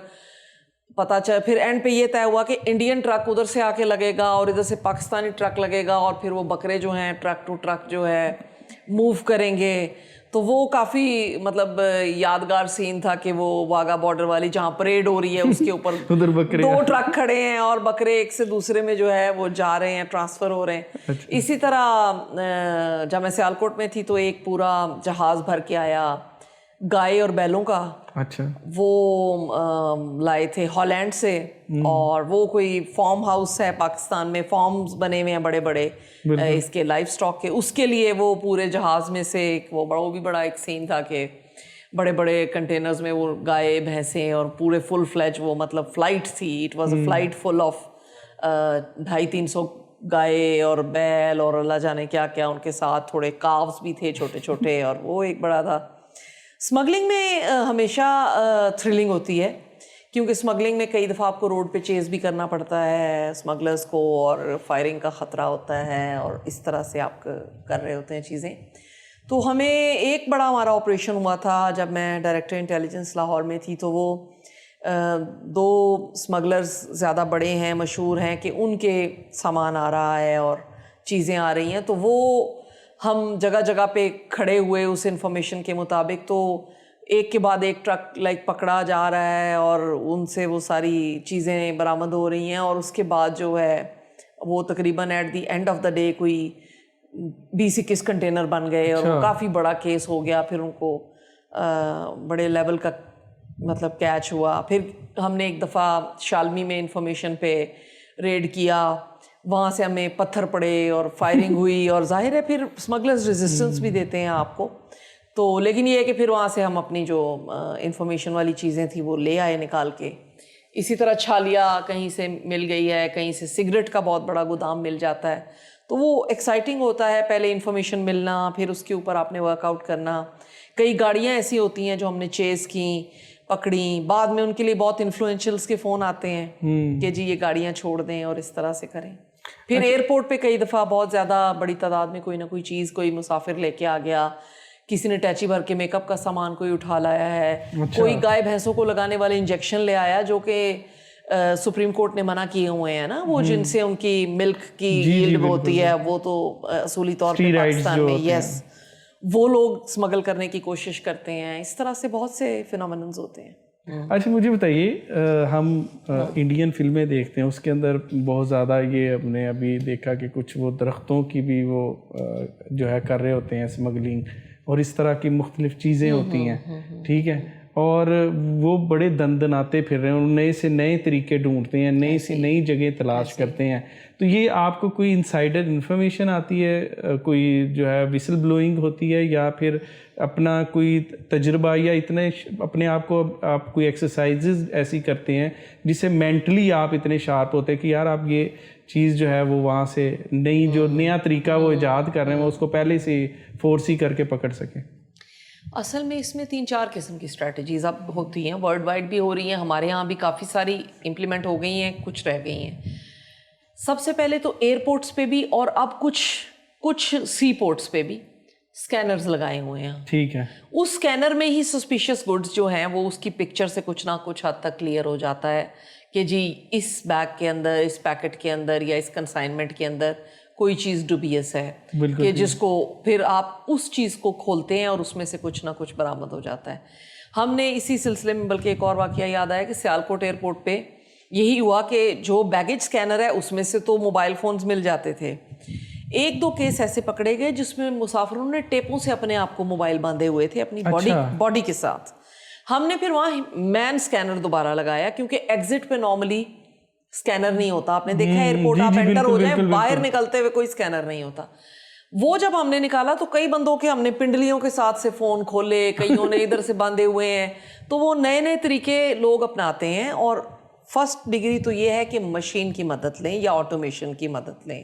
Speaker 2: پتہ چل, پھر اینڈ پہ یہ طے ہوا کہ انڈین ٹرک ادھر سے آ کے لگے گا اور ادھر سے پاکستانی ٹرک لگے گا, اور پھر وہ بکرے جو ہیں ٹرک ٹو ٹرک جو ہے موو کریں گے. تو وہ کافی مطلب یادگار سین تھا کہ وہ واگا بارڈر والی جہاں پریڈ ہو رہی ہے اس کے اوپر 2 ٹرک کھڑے ہیں اور بکرے ایک سے دوسرے میں جو ہے وہ جا رہے ہیں, ٹرانسفر ہو رہے ہیں. اسی طرح جب میں سیالکوٹ میں تھی تو ایک پورا جہاز بھر کے آیا گائے اور بیلوں کا.
Speaker 1: اچھا.
Speaker 2: وہ لائے تھے ہالینڈ سے, اور وہ کوئی فارم ہاؤس ہے پاکستان میں, فارمز بنے ہوئے ہیں بڑے بڑے اس کے لائف سٹاک کے, اس کے لیے وہ پورے جہاز میں سے وہ بھی بڑا ایک سین تھا کہ بڑے بڑے کنٹینرز میں وہ گائے بھینسیں اور پورے فل فلیج وہ مطلب فلائٹ تھی. It was a flight full of 250-300 گائے اور بیل اور اللہ جانے کیا کیا, ان کے ساتھ تھوڑے کاوز بھی تھے چھوٹے چھوٹے, اور وہ ایک بڑا تھا. اسمگلنگ میں ہمیشہ تھرلنگ ہوتی ہے کیونکہ اسمگلنگ میں کئی دفعہ آپ کو روڈ پہ چیز بھی کرنا پڑتا ہے اسمگلرز کو, اور فائرنگ کا خطرہ ہوتا ہے, اور اس طرح سے آپ کر رہے ہوتے ہیں چیزیں. تو ہمیں ایک بڑا ہمارا آپریشن ہوا تھا جب میں ڈائریکٹر انٹیلیجنس لاہور میں تھی, تو وہ 2 اسمگلرز زیادہ بڑے ہیں, مشہور ہیں کہ ان کے سامان آ رہا ہے اور چیزیں آ رہی ہیں. تو وہ ہم جگہ جگہ پہ کھڑے ہوئے اس انفارمیشن کے مطابق, تو ایک کے بعد ایک ٹرک پکڑا جا رہا ہے اور ان سے وہ ساری چیزیں برآمد ہو رہی ہیں. اور اس کے بعد جو ہے وہ تقریباً at the end of the day کوئی 20-21 کنٹینر بن گئے, اور وہ کافی بڑا کیس ہو گیا. پھر ان کو بڑے لیول کا مطلب کیچ ہوا. پھر ہم نے ایک دفعہ شالمی میں انفارمیشن پہ ریڈ کیا, وہاں سے ہمیں پتھر پڑے اور فائرنگ ہوئی, اور ظاہر ہے پھر اسمگلرز ریزسٹنس بھی دیتے ہیں آپ کو. تو لیکن یہ ہے کہ پھر وہاں سے ہم اپنی جو انفارمیشن والی چیزیں تھیں وہ لے آئے نکال کے. اسی طرح چھالیا کہیں سے مل گئی ہے, کہیں سے سگریٹ کا بہت بڑا گودام مل جاتا ہے. تو وہ ایکسائٹنگ ہوتا ہے, پہلے انفارمیشن ملنا, پھر اس کے اوپر آپ نے ورک آؤٹ کرنا. کئی گاڑیاں ایسی ہوتی ہیں جو ہم نے چیز کیں, پکڑیں, بعد میں ان کے لیے بہت انفلوئنشلس کے فون آتے ہیں کہ جی یہ گاڑیاں چھوڑ دیں اور اس طرح سے کریں. پھر ایئرپورٹ پہ کئی دفعہ بہت زیادہ بڑی تعداد میں کوئی نہ کوئی چیز, کوئی مسافر لے کے آ گیا, کسی نے ٹیچی بھر کے میک اپ کا سامان کوئی اٹھا لایا ہے, کوئی گائے بھینسوں کو لگانے والے انجیکشن لے آیا جو کہ سپریم کورٹ نے منع کیے ہوئے ہیں نا, وہ جن سے ان کی ملک کی ییلڈ ہوتی ہے, وہ تو اصولی طور پہ پاکستان میں یس وہ لوگ اسمگل کرنے کی کوشش کرتے ہیں. اس طرح سے بہت سے فینومیننز ہوتے ہیں.
Speaker 1: اچھا مجھے بتائیے, ہم انڈین فلمیں دیکھتے ہیں, اس کے اندر بہت زیادہ یہ ہم نے ابھی دیکھا کہ کچھ وہ درختوں کی بھی وہ جو ہے کر رہے ہوتے ہیں اسمگلنگ, اور اس طرح کی مختلف چیزیں ہوتی ہیں, ٹھیک ہے, اور وہ بڑے دندناتے پھر رہے ہیں, نئے سے نئے طریقے ڈھونڈتے ہیں, نئی سے نئی جگہ تلاش کرتے ہیں. تو یہ آپ کو کوئی انسائڈر انفارمیشن آتی ہے, کوئی جو ہے وسل بلوئنگ ہوتی ہے, یا پھر اپنا کوئی تجربہ, یا اتنے اپنے آپ کو آپ کوئی ایکسرسائزز ایسی کرتے ہیں جس سے مینٹلی آپ اتنے شارپ ہوتے ہیں کہ یار آپ یہ چیز جو ہے وہ وہاں سے نئی جو نیا طریقہ وہ ایجاد کر رہے ہیں وہ اس کو پہلے سے فورسی کر کے پکڑ سکیں؟
Speaker 2: اصل میں اس میں 3-4 قسم کی اسٹریٹجیز اب ہوتی ہیں, ورلڈ وائڈ بھی ہو رہی ہیں, ہمارے یہاں بھی کافی ساری امپلیمنٹ ہو گئی ہیں, کچھ رہ گئی ہیں. سب سے پہلے تو ایئرپورٹس پہ بھی اور اب کچھ سی پورٹس پہ بھی اسکینرز لگائے ہوئے ہیں.
Speaker 1: ٹھیک ہے.
Speaker 2: اس اسکینر میں ہی سسپیشیس گڈس جو ہیں وہ اس کی پکچر سے کچھ نہ کچھ حد تک کلیئر ہو جاتا ہے کہ جی اس بیگ کے اندر, اس پیکٹ کے اندر یا اس کنسائنمنٹ کے اندر کوئی چیز ڈوبیس ہے, کہ جس کو پھر آپ اس چیز کو کھولتے ہیں اور اس میں سے کچھ نہ کچھ برآمد ہو جاتا ہے. ہم نے اسی سلسلے میں بلکہ ایک اور واقعہ یاد آیا کہ سیالکوٹ ایئرپورٹ پہ یہی ہوا کہ جو بیگیج اسکینر ہے اس میں سے تو موبائل فونز مل جاتے تھے. 1-2 کیس ایسے پکڑے گئے جس میں مسافروں نے ٹیپوں سے اپنے آپ کو موبائل باندھے ہوئے تھے اپنی باڈی کے ساتھ. ہم نے پھر وہاں مین اسکینر دوبارہ لگایا, کیونکہ ایگزٹ پہ نارملی اسکینر نہیں ہوتا. آپ نے دیکھا ہے ایئرپورٹ آپ انٹر ہو جائیں, باہر نکلتے ہوئے کوئی اسکینر نہیں ہوتا. وہ جب ہم نے نکالا تو کئی بندوں کے ہم نے پنڈلیوں کے ساتھ سے فون کھولے, کئیوں نے ادھر سے باندھے ہوئے ہیں. تو وہ نئے نئے طریقے لوگ اپناتے ہیں. اور فرسٹ ڈگری تو یہ ہے کہ مشین کی مدد لیں یا آٹومیشن کی مدد لیں.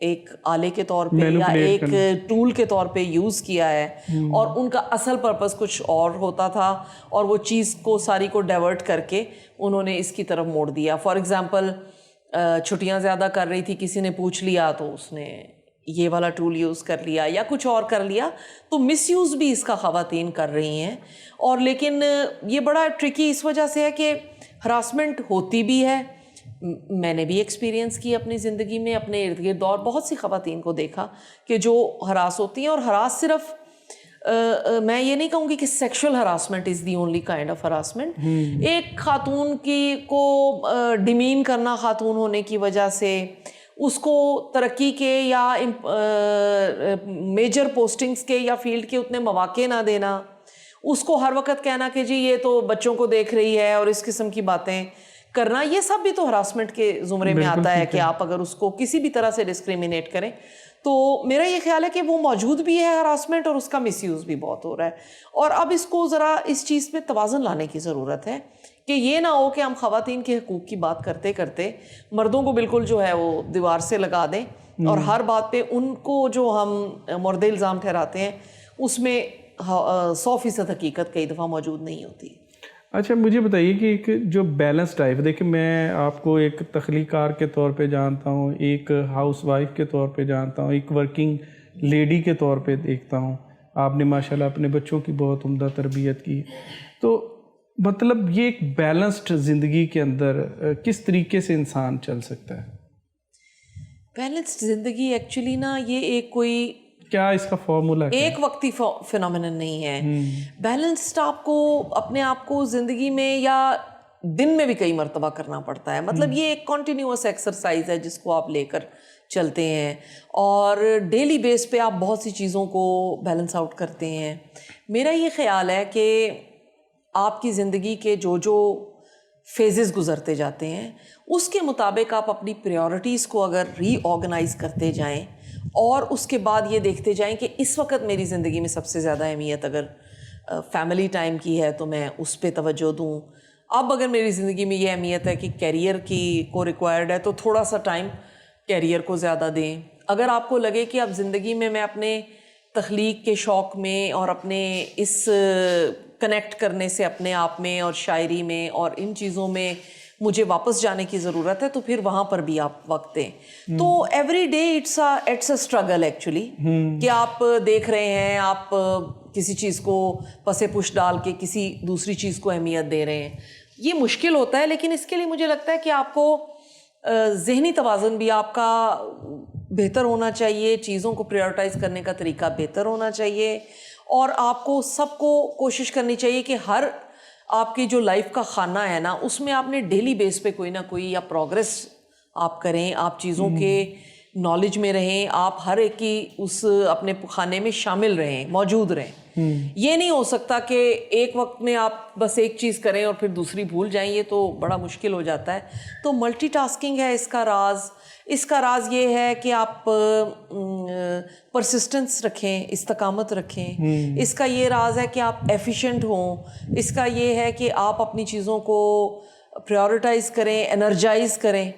Speaker 2: ایک آلے کے طور پہ یا ایک ٹول کے طور پہ یوز کیا ہے, اور ان کا اصل پرپس کچھ اور ہوتا تھا, اور وہ چیز کو ساری کو ڈائیورٹ کر کے انہوں نے اس کی طرف موڑ دیا. فار ایگزامپل چھٹیاں زیادہ کر رہی تھی, کسی نے پوچھ لیا تو اس نے یہ والا ٹول یوز کر لیا یا کچھ اور کر لیا, تو مس یوز بھی اس کا خواتین کر رہی ہیں. اور لیکن یہ بڑا ٹرکی اس وجہ سے ہے کہ ہراسمنٹ ہوتی بھی ہے. میں نے بھی ایکسپیرینس کی اپنی زندگی میں, اپنے ارد گرد اور بہت سی خواتین کو دیکھا کہ جو ہراس ہوتی ہیں. اور ہراس صرف میں یہ نہیں کہوں گی کہ sexual harassment is the only kind of harassment. ایک خاتون کی کو ڈیمین کرنا خاتون ہونے کی وجہ سے, اس کو ترقی کے یا میجر پوسٹنگز کے یا فیلڈ کے اتنے مواقع نہ دینا, اس کو ہر وقت کہنا کہ جی یہ تو بچوں کو دیکھ رہی ہے اور اس قسم کی باتیں کرنا, یہ سب بھی تو ہراسمنٹ کے زمرے میں آتا ہے کہ آپ اگر اس کو کسی بھی طرح سے ڈسکریمنیٹ کریں. تو میرا یہ خیال ہے کہ وہ موجود بھی ہے ہراسمنٹ, اور اس کا مس یوز بھی بہت ہو رہا ہے. اور اب اس کو ذرا اس چیز پہ توازن لانے کی ضرورت ہے کہ یہ نہ ہو کہ ہم خواتین کے حقوق کی بات کرتے کرتے مردوں کو بالکل جو ہے وہ دیوار سے لگا دیں, اور ہر بات پہ ان کو جو ہم مورد الزام ٹھہراتے ہیں اس میں 100% حقیقت کئی دفعہ موجود نہیں ہوتی.
Speaker 1: اچھا مجھے بتائیے کہ ایک جو بیلنس ٹائپ, دیکھیں میں آپ کو ایک تخلیق کار کے طور پہ جانتا ہوں, ایک ہاؤس وائف کے طور پہ جانتا ہوں, ایک ورکنگ لیڈی کے طور پہ دیکھتا ہوں. آپ نے ماشاءاللہ اپنے بچوں کی بہت عمدہ تربیت کی. تو مطلب یہ ایک بیلنسڈ زندگی کے اندر کس طریقے سے انسان چل سکتا ہے؟
Speaker 2: بیلنسڈ زندگی ایکچولی نا یہ ایک کوئی
Speaker 1: کیا اس کا فارمولا
Speaker 2: ایک وقتی فینومینن نہیں ہے. بیلنسڈ آپ کو اپنے آپ کو زندگی میں یا دن میں بھی کئی مرتبہ کرنا پڑتا ہے. مطلب یہ ایک کنٹینیوس ایکسرسائز ہے جس کو آپ لے کر چلتے ہیں, اور ڈیلی بیس پہ آپ بہت سی چیزوں کو بیلنس آؤٹ کرتے ہیں. میرا یہ خیال ہے کہ آپ کی زندگی کے جو جو فیزز گزرتے جاتے ہیں اس کے مطابق آپ اپنی پریورٹیز کو اگر ری آرگنائز کرتے جائیں, اور اس کے بعد یہ دیکھتے جائیں کہ اس وقت میری زندگی میں سب سے زیادہ اہمیت اگر فیملی ٹائم کی ہے تو میں اس پہ توجہ دوں. اب اگر میری زندگی میں یہ اہمیت ہے کہ کیریئر کی کو ریکوائرڈ ہے تو تھوڑا سا ٹائم کیریئر کو زیادہ دیں. اگر آپ کو لگے کہ اب زندگی میں اپنے تخلیق کے شوق میں اور اپنے اس کنیکٹ کرنے سے اپنے آپ میں اور شاعری میں اور ان چیزوں میں مجھے واپس جانے کی ضرورت ہے, تو پھر وہاں پر بھی آپ وقت دیں. تو every day it's a struggle actually, کہ آپ دیکھ رہے ہیں آپ کسی چیز کو پس پش ڈال کے کسی دوسری چیز کو اہمیت دے رہے ہیں. یہ مشکل ہوتا ہے, لیکن اس کے لیے مجھے لگتا ہے کہ آپ کو ذہنی توازن بھی آپ کا بہتر ہونا چاہیے, چیزوں کو پریورٹائز کرنے کا طریقہ بہتر ہونا چاہیے, اور آپ کو سب کو کوشش کرنی چاہیے کہ ہر آپ کی جو لائف کا خانہ ہے نا اس میں آپ نے ڈیلی بیس پہ کوئی نہ کوئی یا پروگرس آپ کریں, آپ چیزوں کے نالج میں رہیں, آپ ہر ایک کی اس اپنے کھانے میں شامل رہیں, موجود رہیں. یہ نہیں ہو سکتا کہ ایک وقت میں آپ بس ایک چیز کریں اور پھر دوسری بھول جائیں, یہ تو بڑا مشکل ہو جاتا ہے. تو ملٹی ٹاسکنگ ہے اس کا راز. اس کا راز یہ ہے کہ آپ پرسسٹنس رکھیں, استقامت رکھیں. اس کا یہ راز ہے کہ آپ ایفیشینٹ ہوں. اس کا یہ ہے کہ آپ اپنی چیزوں کو پریورٹائز کریں, انرجائز کریں.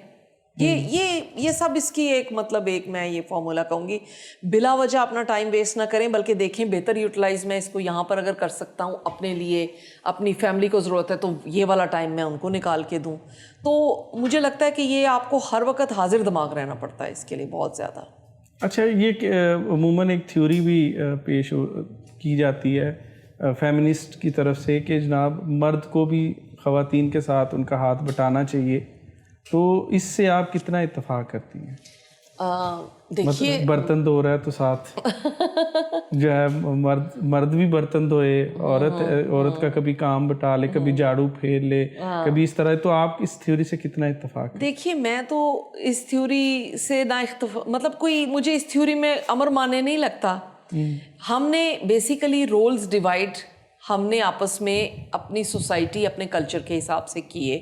Speaker 2: یہ سب اس کی ایک مطلب ایک میں یہ فارمولا کہوں گی, بلا وجہ اپنا ٹائم ویسٹ نہ کریں, بلکہ دیکھیں بہتر یوٹیلائز میں اس کو یہاں پر اگر کر سکتا ہوں, اپنے لیے اپنی فیملی کو ضرورت ہے تو یہ والا ٹائم میں ان کو نکال کے دوں. تو مجھے لگتا ہے کہ یہ آپ کو ہر وقت حاضر دماغ رہنا پڑتا ہے اس کے لیے بہت زیادہ.
Speaker 1: اچھا, یہ عموماً ایک تھیوری بھی پیش کی جاتی ہے فیمنسٹ کی طرف سے کہ جناب مرد کو بھی خواتین کے ساتھ ان کا ہاتھ بٹانا چاہیے. تو اس سے آپ کتنا اتفاق کرتی ہیں؟
Speaker 2: دیکھیے
Speaker 1: برتن دھو رہا ہے تو ساتھ جو ہے مرد بھی برتن دھوئے, عورت کا کبھی کام بٹا لے, کبھی جھاڑو پھیر لے, کبھی اس طرح. تو آپ اس تھیوری سے کتنا اتفاق؟
Speaker 2: دیکھیے میں تو اس تھیوری سے نہ مطلب کوئی مجھے اس تھیوری میں امر مانے نہیں لگتا. ہم نے بیسیکلی رولز ڈیوائڈ ہم نے آپس میں اپنی سوسائٹی اپنے کلچر کے حساب سے کیے,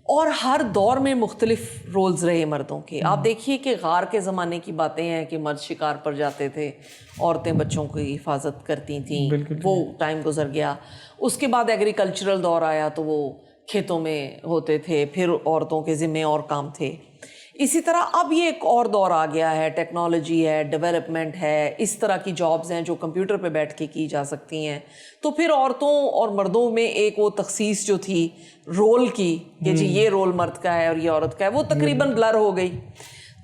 Speaker 2: اور ہر دور میں مختلف رولز رہے مردوں کے. آپ دیکھیے کہ غار کے زمانے کی باتیں ہیں کہ مرد شکار پر جاتے تھے, عورتیں بچوں کی حفاظت کرتی تھیں, وہ ٹائم گزر گیا. اس کے بعد ایگریکلچرل دور آیا تو وہ کھیتوں میں ہوتے تھے, پھر عورتوں کے ذمے اور کام تھے. اسی طرح اب یہ ایک اور دور آ گیا ہے، ٹیکنالوجی ہے، ڈیولپمنٹ ہے، اس طرح کی جابز ہیں جو کمپیوٹر پہ بیٹھ کے کی جا سکتی ہیں، تو پھر عورتوں اور مردوں میں ایک وہ تخصیص جو تھی رول کی کہ جی یہ رول مرد کا ہے اور یہ عورت کا ہے، وہ تقریباً بلر ہو گئی.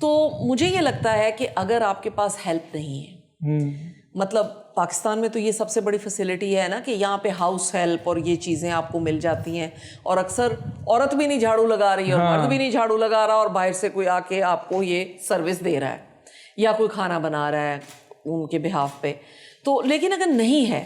Speaker 2: تو مجھے یہ لگتا ہے کہ اگر آپ کے پاس ہیلپ نہیں ہے، مطلب پاکستان میں تو یہ سب سے بڑی فیسلٹی ہے نا کہ یہاں پہ ہاؤس ہیلپ اور یہ چیزیں آپ کو مل جاتی ہیں، اور اکثر عورت بھی نہیں جھاڑو لگا رہی اور مرد بھی نہیں جھاڑو لگا رہا، اور باہر سے کوئی آ کے آپ کو یہ سروس دے رہا ہے یا کوئی کھانا بنا رہا ہے ان کے بہاف پہ. تو لیکن اگر نہیں ہے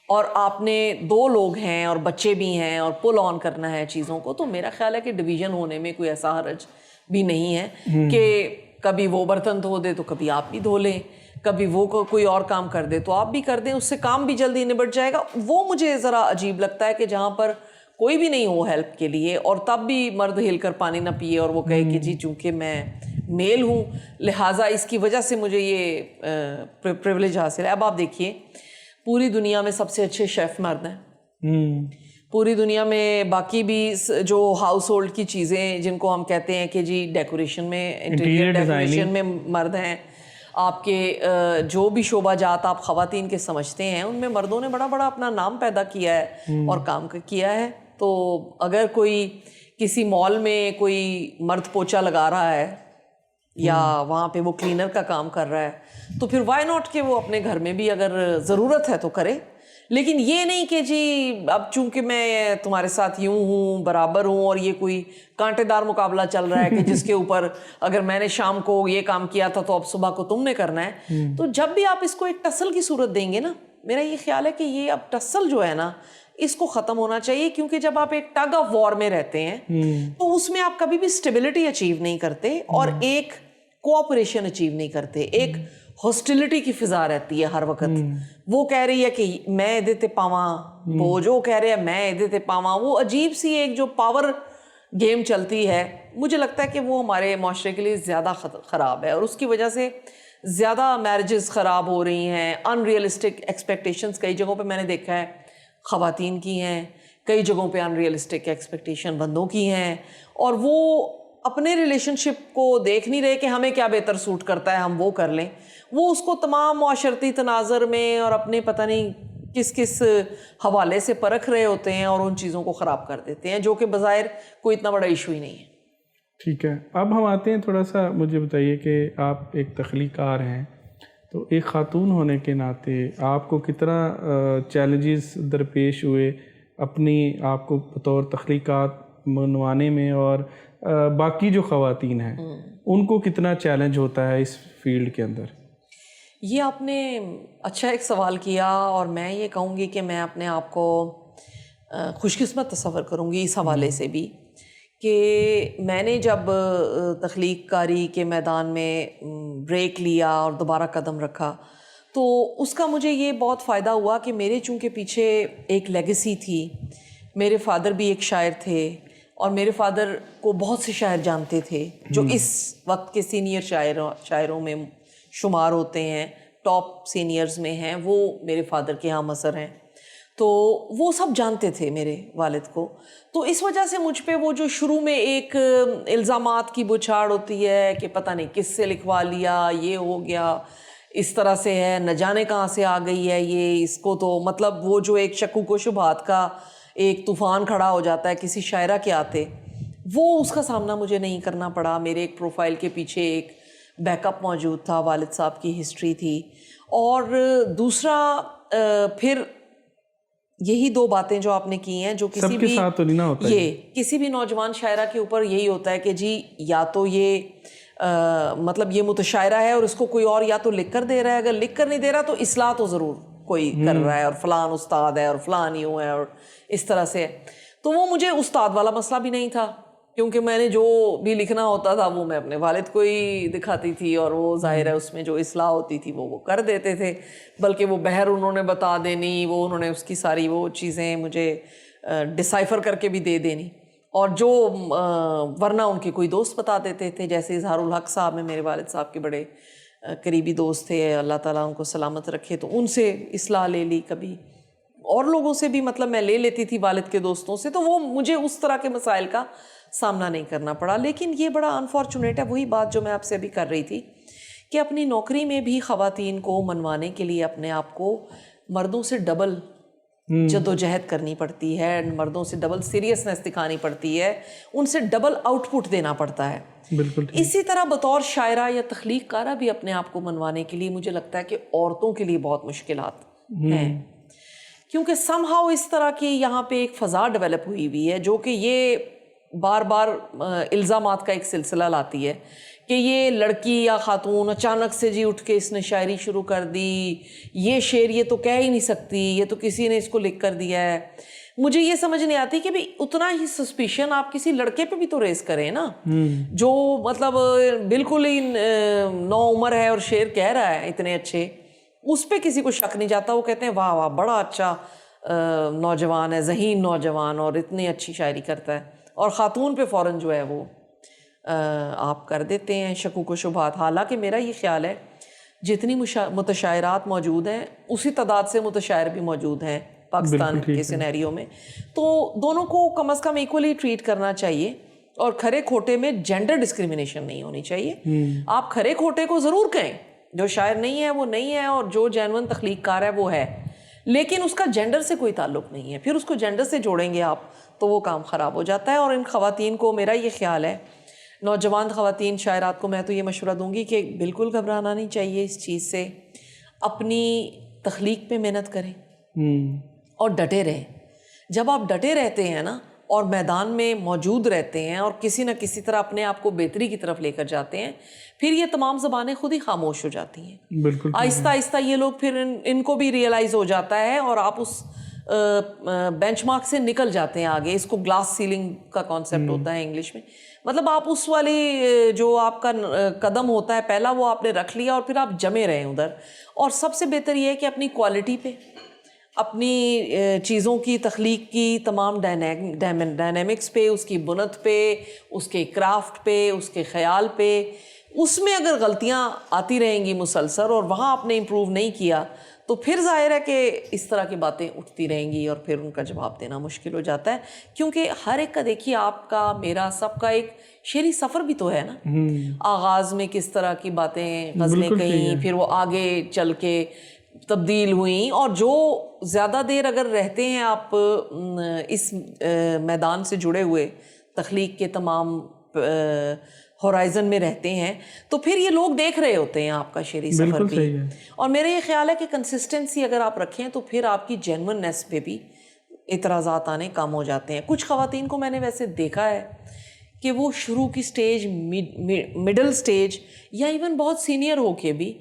Speaker 2: اور آپ نے 2 لوگ ہیں اور بچے بھی ہیں اور پل آن کرنا ہے چیزوں کو، تو میرا خیال ہے کہ ڈویژن ہونے میں کوئی ایسا حرج بھی نہیں ہے کہ کبھی وہ برتن دھو دے تو کبھی آپ بھی دھو لیں، کبھی وہ کوئی اور کام کر دے تو آپ بھی کر دیں، اس سے کام بھی جلدی نبٹ جائے گا. وہ مجھے ذرا عجیب لگتا ہے کہ جہاں پر کوئی بھی نہیں ہو ہیلپ کے لیے اور تب بھی مرد ہل کر پانی نہ پیے اور وہ کہے کہ جی چونکہ میں میل ہوں لہٰذا اس کی وجہ سے مجھے یہ پریولیج حاصل ہے. اب آپ دیکھیے پوری دنیا میں سب سے اچھے شیف مرد ہیں، پوری دنیا میں باقی بھی جو ہاؤس ہولڈ کی چیزیں جن کو ہم کہتے ہیں کہ جی ڈیکوریشن میں، انٹیریئر ڈیکوریشن میں مرد ہیں، آپ کے جو بھی شعبہ جات آپ خواتین کے سمجھتے ہیں ان میں مردوں نے بڑا بڑا اپنا نام پیدا کیا ہے اور کام کیا ہے. تو اگر کوئی کسی مال میں کوئی مرد پوچھا لگا رہا ہے یا وہاں پہ وہ کلینر کا کام کر رہا ہے تو پھر وائی ناٹ کہ وہ اپنے گھر میں بھی اگر ضرورت ہے تو کرے. لیکن یہ نہیں کہ جی اب چونکہ میں تمہارے ساتھ یوں ہوں برابر ہوں اور یہ کوئی کانٹے دار مقابلہ چل رہا ہے کہ جس کے اوپر اگر میں نے شام کو یہ کام کیا تھا تو اب صبح کو تم نے کرنا ہے. تو جب بھی آپ اس کو ایک ٹسل کی صورت دیں گے نا، میرا یہ خیال ہے کہ یہ اب ٹسل جو ہے نا اس کو ختم ہونا چاہیے، کیونکہ جب آپ ایک ٹگ آف وار میں رہتے ہیں تو اس میں آپ کبھی بھی اسٹیبلٹی اچیو نہیں کرتے اور ایک کوآپریشن اچیو نہیں کرتے، ایک ہاسٹیلٹی کی فضا رہتی ہے ہر وقت. وہ کہہ رہی ہے کہ میں ایدے تے پاواں بوجھ، وہ کہہ رہے ہیں میں ایدے تے پاواں، وہ عجیب سی ایک جو پاور گیم چلتی ہے، مجھے لگتا ہے کہ وہ ہمارے معاشرے کے لیے زیادہ خراب ہے اور اس کی وجہ سے زیادہ میرجز خراب ہو رہی ہیں. ان ریئلسٹک ایکسپیکٹیشنز کئی جگہوں پہ میں نے دیکھا ہے خواتین کی ہیں، کئی جگہوں پہ ان ریئلسٹک ایکسپیکٹیشن بندوں کی ہیں، اور وہ اپنے ریلیشن شپ کو دیکھ نہیں رہے کہ ہمیں کیا بہتر سوٹ کرتا ہے ہم وہ کر لیں، وہ اس کو تمام معاشرتی تناظر میں اور اپنے پتہ نہیں کس کس حوالے سے پرکھ رہے ہوتے ہیں اور ان چیزوں کو خراب کر دیتے ہیں جو کہ بظاہر کوئی اتنا بڑا ایشو ہی نہیں ہے.
Speaker 1: ٹھیک ہے، اب ہم آتے ہیں تھوڑا سا، مجھے بتائیے کہ آپ ایک تخلیق کار ہیں تو ایک خاتون ہونے کے ناطے آپ کو کتنا چیلنجز درپیش ہوئے اپنی آپ کو بطور تخلیقات منوانے میں، اور باقی جو خواتین ہیں ان کو کتنا چیلنج ہوتا ہے اس فیلڈ کے اندر؟
Speaker 2: یہ آپ نے اچھا ایک سوال کیا، اور میں یہ کہوں گی کہ میں اپنے آپ کو خوش قسمت تصور کروں گی اس حوالے سے بھی کہ میں نے جب تخلیق کاری کے میدان میں بریک لیا اور دوبارہ قدم رکھا تو اس کا مجھے یہ بہت فائدہ ہوا کہ میرے چونکہ پیچھے ایک لیگیسی تھی. میرے فادر بھی ایک شاعر تھے اور میرے فادر کو بہت سے شاعر جانتے تھے جو اس وقت کے سینئر شاعروں میں شمار ہوتے ہیں، ٹاپ سینئرز میں ہیں، وہ میرے فادر کے ہم اثر ہیں. تو وہ سب جانتے تھے میرے والد کو، تو اس وجہ سے مجھ پہ وہ جو شروع میں ایک الزامات کی بچھاڑ ہوتی ہے کہ پتہ نہیں کس سے لکھوا لیا، یہ ہو گیا، اس طرح سے ہے، نہ جانے کہاں سے آ گئی ہے یہ، اس کو تو مطلب وہ جو ایک شکوک و شبہات کا ایک طوفان کھڑا ہو جاتا ہے کسی شاعرہ کے آتے، وہ اس کا سامنا مجھے نہیں کرنا پڑا. میرے ایک پروفائل کے پیچھے ایک بیک اپ موجود تھا، والد صاحب کی ہسٹری تھی، اور دوسرا پھر یہی 2 باتیں جو آپ نے کی ہیں جو کسی بھی
Speaker 1: ساتھ تو نہیں نہ ہوتا،
Speaker 2: یہ کسی بھی نوجوان شاعرہ کے اوپر یہی ہوتا ہے کہ جی یا تو یہ مطلب یہ متشاعرہ ہے اور اس کو کوئی اور یا تو لکھ کر دے رہا ہے، اگر لکھ کر نہیں دے رہا تو اصلاح تو ضرور کوئی کر رہا ہے، اور فلان استاد ہے اور فلان یوں ہے اور اس طرح سے. تو وہ مجھے استاد والا مسئلہ بھی نہیں تھا کیونکہ میں نے جو بھی لکھنا ہوتا تھا وہ میں اپنے والد کو ہی دکھاتی تھی، اور وہ ظاہر ہے اس میں جو اصلاح ہوتی تھی وہ کر دیتے تھے، بلکہ وہ بہر انہوں نے بتا دینی، وہ انہوں نے اس کی ساری وہ چیزیں مجھے ڈسائفر کر کے بھی دے دینی، اور جو ورنہ ان کے کوئی دوست بتا دیتے تھے، جیسے اظہار الحق صاحب میں میرے والد صاحب کے بڑے قریبی دوست تھے، اللہ تعالیٰ ان کو سلامت رکھے، تو ان سے اصلاح لے لی کبھی، اور لوگوں سے بھی مطلب میں لے لیتی تھی والد کے دوستوں سے, تو وہ مجھے اس طرح کے مسائل کا سامنا نہیں کرنا پڑا. لیکن یہ بڑا انفارچونیٹ ہے, وہی بات جو میں آپ سے ابھی کر رہی تھی کہ اپنی نوکری میں بھی خواتین کو منوانے کے لیے اپنے آپ کو مردوں سے ڈبل جدوجہد کرنی پڑتی ہے, مردوں سے ڈبل سیریسنس دکھانی پڑتی ہے, ان سے ڈبل آؤٹ پٹ دینا پڑتا ہے.
Speaker 1: بالکل.
Speaker 2: اسی طرح بطور شاعرہ یا تخلیق کارہ بھی اپنے آپ کو منوانے کے لیے مجھے لگتا ہے کہ عورتوں کے لیے بہت مشکلات ہیں, کیونکہ سم ہاؤ اس طرح کی یہاں پہ ایک فضا ڈیولپ ہوئی ہے جو کہ یہ بار بار الزامات کا ایک سلسلہ لاتی ہے کہ یہ لڑکی یا خاتون اچانک سے جی اٹھ کے اس نے شاعری شروع کر دی, یہ شعر یہ تو کہہ ہی نہیں سکتی, یہ تو کسی نے اس کو لکھ کر دیا ہے. مجھے یہ سمجھ نہیں آتی کہ بھی اتنا ہی سسپیشن آپ کسی لڑکے پہ بھی تو ریز کریں نا, جو مطلب بالکل ہی نو عمر ہے اور شعر کہہ رہا ہے اتنے اچھے, اس پہ کسی کو شک نہیں جاتا. وہ کہتے ہیں واہ واہ بڑا اچھا نوجوان ہے, ذہین نوجوان, اور اتنی اچھی شاعری کرتا ہے. اور خاتون پہ فوراً جو ہے وہ آپ کر دیتے ہیں شکوک و شبہات. حالانکہ میرا یہ خیال ہے جتنی متشاعرات موجود ہیں اسی تعداد سے متشاعر بھی موجود ہیں پاکستان کے سینیریو میں, تو دونوں کو کم از کم ایکولی ٹریٹ کرنا چاہیے. اور کھرے کھوٹے میں جینڈر ڈسکریمنیشن نہیں ہونی چاہیے. آپ کھرے کھوٹے کو ضرور کہیں, جو شاعر نہیں ہے وہ نہیں ہے, اور جو جینون تخلیق کار ہے وہ ہے, لیکن اس کا جینڈر سے کوئی تعلق نہیں ہے. پھر اس کو جینڈر سے جوڑیں گے آپ تو وہ کام خراب ہو جاتا ہے. اور ان خواتین کو میرا یہ خیال ہے, نوجوان خواتین شاعرات کو میں تو یہ مشورہ دوں گی کہ بالکل گھبرانا نہیں چاہیے اس چیز سے, اپنی تخلیق پہ محنت کریں اور ڈٹے رہیں. جب آپ ڈٹے رہتے ہیں نا اور میدان میں موجود رہتے ہیں اور کسی نہ کسی طرح اپنے آپ کو بہتری کی طرف لے کر جاتے ہیں, پھر یہ تمام زبانیں خود ہی خاموش ہو جاتی ہیں.
Speaker 1: بالکل
Speaker 2: آہستہ آہستہ یہ لوگ پھر ان کو بھی ریئلائز ہو جاتا ہے, اور آپ اس بینچ مارک سے نکل جاتے ہیں آگے. اس کو گلاس سیلنگ کا کانسیپٹ ہوتا ہے انگلش میں, مطلب آپ اس والی جو آپ کا قدم ہوتا ہے پہلا وہ آپ نے رکھ لیا اور پھر آپ جمے رہے ادھر. اور سب سے بہتر یہ ہے کہ اپنی کوالٹی پہ, اپنی چیزوں کی تخلیق کی تمام ڈائنامکس پہ, اس کی بنت پہ, اس کے کرافٹ پہ, اس کے خیال پہ, اس میں اگر غلطیاں آتی رہیں گی مسلسل اور وہاں آپ نے امپروو نہیں کیا تو پھر ظاہر ہے کہ اس طرح کی باتیں اٹھتی رہیں گی اور پھر ان کا جواب دینا مشکل ہو جاتا ہے. کیونکہ ہر ایک کا دیکھیے, آپ کا میرا سب کا ایک شعری سفر بھی تو ہے نا. آغاز میں کس طرح کی باتیں غزلیں کہیں, پھر وہ آگے چل کے تبدیل ہوئیں, اور جو زیادہ دیر اگر رہتے ہیں آپ اس میدان سے جڑے ہوئے, تخلیق کے تمام ہورائزن میں رہتے ہیں, تو پھر یہ لوگ دیکھ رہے ہوتے ہیں آپ کا شعری سفر بھی. اور میرا یہ خیال ہے کہ کنسسٹنسی اگر آپ رکھیں تو پھر آپ کی جینوننیس پہ بھی اعتراضات آنے کم ہو جاتے ہیں. کچھ خواتین کو میں نے ویسے دیکھا ہے کہ وہ شروع کی سٹیج, مڈل سٹیج, یا ایون بہت سینئر ہو کے بھی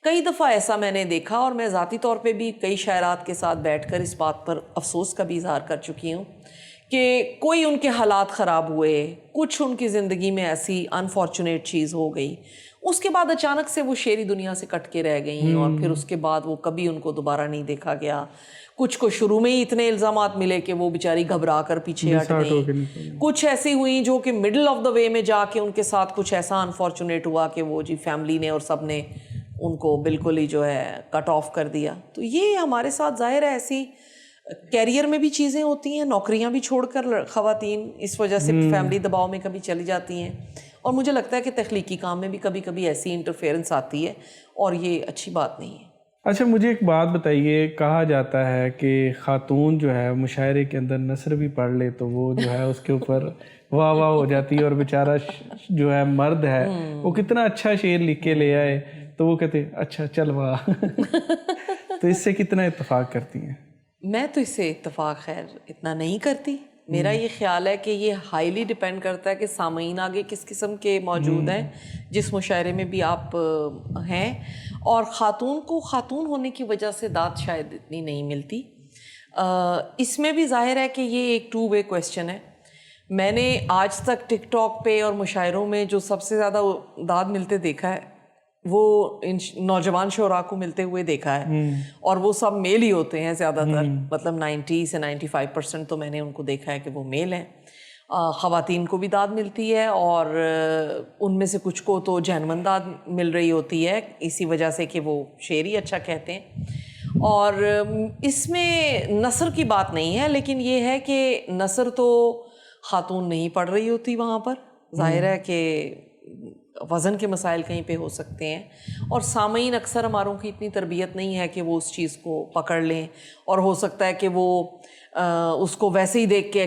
Speaker 2: کئی دفعہ ایسا میں نے دیکھا, اور میں ذاتی طور پہ بھی کئی شاعرات کے ساتھ بیٹھ کر اس بات پر افسوس کا بھی اظہار کر چکی ہوں کہ کوئی ان کے حالات خراب ہوئے, کچھ ان کی زندگی میں ایسی انفارچونیٹ چیز ہو گئی, اس کے بعد اچانک سے وہ شعری دنیا سے کٹ کے رہ گئیں, اور پھر اس کے بعد وہ کبھی ان کو دوبارہ نہیں دیکھا گیا. کچھ کو شروع میں ہی اتنے الزامات ملے کہ وہ بیچاری گھبرا کر پیچھے ہٹ گئیں. کچھ ایسی ہوئیں جو کہ مڈل آف دا وے میں جا کے ان کے ساتھ کچھ ایسا انفارچونیٹ ہوا کہ وہ جی فیملی نے اور سب نے ان کو بالکل ہی جو ہے کٹ آف کر دیا. تو یہ ہمارے ساتھ ظاہر ہے ایسی کیریئر میں بھی چیزیں ہوتی ہیں, نوکریاں بھی چھوڑ کر خواتین اس وجہ سے فیملی دباؤ میں کبھی چلی جاتی ہیں, اور مجھے لگتا ہے کہ تخلیقی کام میں بھی کبھی کبھی ایسی انٹرفیئرنس آتی ہے, اور یہ اچھی بات نہیں ہے.
Speaker 1: اچھا مجھے ایک بات بتائیے, کہا جاتا ہے کہ خاتون جو ہے مشاعرے کے اندر نثر بھی پڑھ لے تو وہ جو ہے اس کے اوپر واہ واہ ہو جاتی ہے, اور بیچارہ جو ہے مرد ہے وہ کتنا اچھا شعر لکھ کے لے آئے تو وہ کہتے اچھا چل واہ. تو اس سے کتنا اتفاق کرتی ہیں؟
Speaker 2: میں تو اس سے اتفاق خیر اتنا نہیں کرتی. میرا یہ خیال ہے کہ یہ ہائیلی ڈپینڈ کرتا ہے کہ سامعین آگے کس قسم کے موجود ہیں, جس مشاعرے میں بھی آپ ہیں. اور خاتون کو خاتون ہونے کی وجہ سے داد شاید اتنی نہیں ملتی. اس میں بھی ظاہر ہے کہ یہ ایک ٹو وے کویسچن ہے. میں نے آج تک ٹک ٹاک پہ اور مشاعروں میں جو سب سے زیادہ داد ملتے دیکھا ہے وہ ان نوجوان شعراء کو ملتے ہوئے دیکھا ہے, اور وہ سب میل ہی ہوتے ہیں زیادہ تر, مطلب 90 سے 95% تو میں نے ان کو دیکھا ہے کہ وہ میل ہیں. خواتین کو بھی داد ملتی ہے, اور ان میں سے کچھ کو تو جینون داد مل رہی ہوتی ہے اسی وجہ سے کہ وہ شعر ہی اچھا کہتے ہیں. اور اس میں نثر کی بات نہیں ہے، لیکن یہ ہے کہ نثر تو خاتون نہیں پڑھ رہی ہوتی وہاں پر، ظاہر ہے کہ وزن کے مسائل کہیں پہ ہو سکتے ہیں، اور سامعین اکثر ہماروں کی اتنی تربیت نہیں ہے کہ وہ اس چیز کو پکڑ لیں، اور ہو سکتا ہے کہ وہ اس کو ویسے ہی دیکھ کے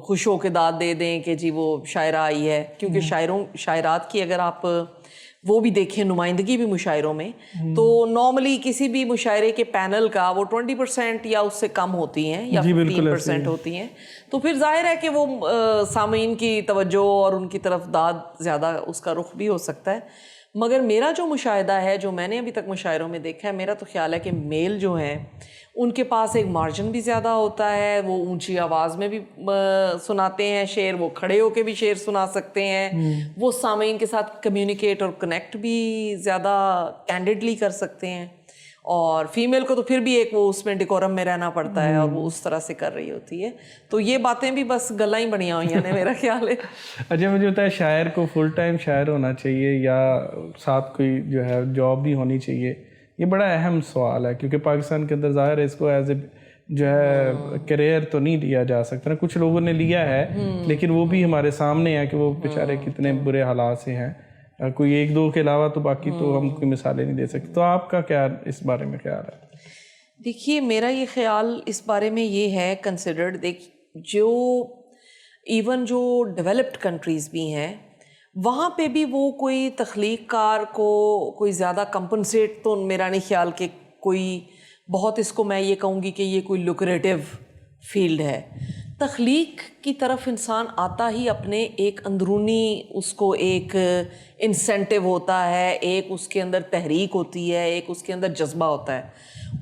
Speaker 2: خوش ہو کے داد دے دیں کہ جی وہ شاعرہ آئی ہے، کیونکہ شاعرات کی اگر آپ وہ بھی دیکھیں نمائندگی بھی مشاعروں میں، تو نارملی کسی بھی مشاعرے کے پینل کا وہ 20% یا اس سے کم ہوتی ہیں یا 15% ہوتی ہیں، تو پھر ظاہر ہے کہ وہ سامعین کی توجہ اور ان کی طرف داد زیادہ اس کا رخ بھی ہو سکتا ہے۔ مگر میرا جو مشاہدہ ہے، جو میں نے ابھی تک مشاعروں میں دیکھا ہے، میرا تو خیال ہے کہ میل جو ہیں ان کے پاس ایک مارجن بھی زیادہ ہوتا ہے، وہ اونچی آواز میں بھی سناتے ہیں شعر، وہ کھڑے ہو کے بھی شعر سنا سکتے ہیں، وہ سامعین کے ساتھ کمیونیکیٹ اور کنیکٹ بھی زیادہ کینڈیڈلی کر سکتے ہیں، اور فیمیل کو تو پھر بھی ایک وہ اس میں ڈیکورم میں رہنا پڑتا ہے، اور وہ اس طرح سے کر رہی ہوتی ہے۔ تو یہ باتیں بھی بس گلاں ہی بنیاں ہوئی ہیں میرا خیال ہے۔
Speaker 1: اچھا، مجھے بتایا شاعر کو فل ٹائم شاعر ہونا چاہیے یا ساتھ کوئی جو ہے جاب بھی ہونی چاہیے؟ یہ بڑا اہم سوال ہے، کیونکہ پاکستان کے اندر ظاہر ہے اس کو ایز اے جو ہے کیریئر تو نہیں لیا جا سکتا نا، کچھ لوگوں نے لیا ہے لیکن وہ بھی ہمارے سامنے ہے کہ وہ بیچارے کتنے برے حالات سے ہیں، کوئی ایک دو کے علاوہ تو باقی تو ہم کوئی مثالیں نہیں دے سکتے۔ تو آپ کا کیا اس بارے میں خیال ہے؟
Speaker 2: دیکھیے میرا یہ خیال اس بارے میں یہ ہے، کنسیڈرڈ جو ایون جو ڈیولپڈ کنٹریز بھی ہیں وہاں پہ بھی وہ کوئی تخلیق کار کو کوئی زیادہ کمپنسیٹ تو میرا نہیں خیال کہ کوئی بہت اس کو میں یہ کہوں گی کہ یہ کوئی لوکریٹو فیلڈ ہے۔ تخلیق کی طرف انسان آتا ہی اپنے ایک اندرونی اس کو ایک انسینٹیو ہوتا ہے، ایک اس کے اندر تحریک ہوتی ہے، ایک اس کے اندر جذبہ ہوتا ہے،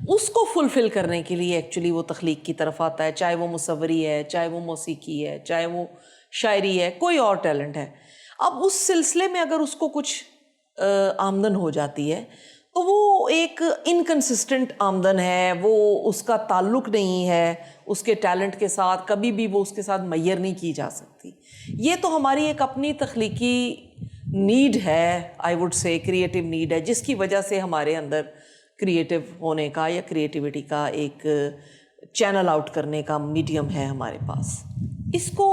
Speaker 2: اس کو فلفل کرنے کے لیے ایکچولی وہ تخلیق کی طرف آتا ہے، چاہے وہ مصوری ہے، چاہے وہ موسیقی ہے، چاہے وہ شاعری ہے، کوئی اور ٹیلنٹ ہے۔ اب اس سلسلے میں اگر اس کو کچھ آمدن ہو جاتی ہے تو وہ ایک انکنسسٹنٹ آمدن ہے، وہ اس کا تعلق نہیں ہے اس کے ٹیلنٹ کے ساتھ، کبھی بھی وہ اس کے ساتھ میئر نہیں کی جا سکتی۔ یہ تو ہماری ایک اپنی تخلیقی نیڈ ہے، I would say creative need ہے، جس کی وجہ سے ہمارے اندر کریٹیو ہونے کا یا کریٹیوٹی کا ایک چینل آؤٹ کرنے کا میڈیم ہے ہمارے پاس۔ اس کو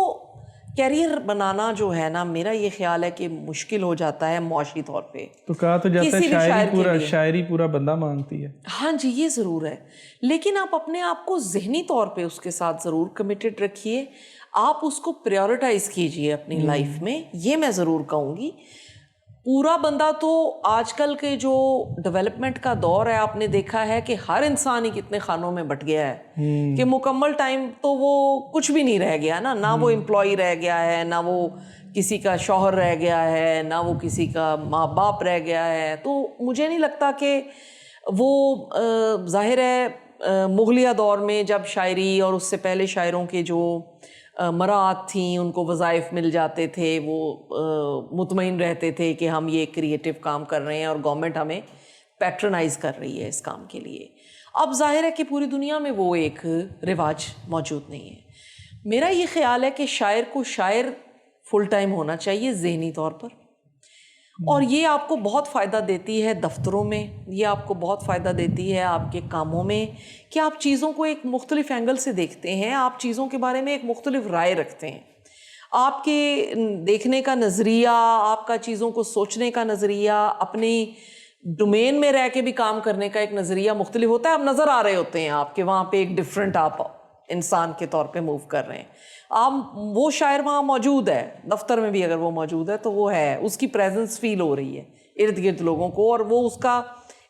Speaker 2: کیریئر بنانا جو ہے نا، میرا یہ خیال ہے کہ مشکل ہو جاتا ہے معاشی طور پہ۔
Speaker 1: تو کہا تو جاتا ہے شاعری پورا بندہ مانگتی ہے۔
Speaker 2: ہاں جی، یہ ضرور ہے، لیکن آپ اپنے آپ کو ذہنی طور پہ اس کے ساتھ ضرور کمیٹڈ رکھیے، آپ اس کو پریورٹائز کیجئے اپنی لائف میں، یہ میں ضرور کہوں گی۔ پورا بندہ تو آج کل کے جو ڈیولپمنٹ کا دور ہے، آپ نے دیکھا ہے کہ ہر انسان ہی کتنے خانوں میں بٹ گیا ہے کہ مکمل ٹائم تو وہ کچھ بھی نہیں رہ گیا نا، نہ وہ امپلائی رہ گیا ہے، نہ وہ کسی کا شوہر رہ گیا ہے، نہ وہ کسی کا ماں باپ رہ گیا ہے۔ تو مجھے نہیں لگتا کہ وہ ظاہر ہے مغلیہ دور میں جب شاعری اور اس سے پہلے شاعروں کے جو مراعات تھیں، ان کو وظائف مل جاتے تھے، وہ مطمئن رہتے تھے کہ ہم یہ کریٹیو کام کر رہے ہیں اور گورنمنٹ ہمیں پیٹرنائز کر رہی ہے اس کام کے لیے۔ اب ظاہر ہے کہ پوری دنیا میں وہ ایک رواج موجود نہیں ہے۔ میرا یہ خیال ہے کہ شاعر کو شاعر فل ٹائم ہونا چاہیے ذہنی طور پر، اور یہ آپ کو بہت فائدہ دیتی ہے دفتروں میں، یہ آپ کو بہت فائدہ دیتی ہے آپ کے کاموں میں، کہ آپ چیزوں کو ایک مختلف اینگل سے دیکھتے ہیں، آپ چیزوں کے بارے میں ایک مختلف رائے رکھتے ہیں، آپ کے دیکھنے کا نظریہ، آپ کا چیزوں کو سوچنے کا نظریہ، اپنی ڈومین میں رہ کے بھی کام کرنے کا ایک نظریہ مختلف ہوتا ہے۔ آپ نظر آ رہے ہوتے ہیں آپ کے وہاں پہ ایک ڈفرینٹ آپ انسان کے طور پہ موو کر رہے ہیں، آپ وہ شاعر وہاں موجود ہے، دفتر میں بھی اگر وہ موجود ہے تو وہ ہے، اس کی پریزنس فیل ہو رہی ہے ارد گرد لوگوں کو، اور وہ اس کا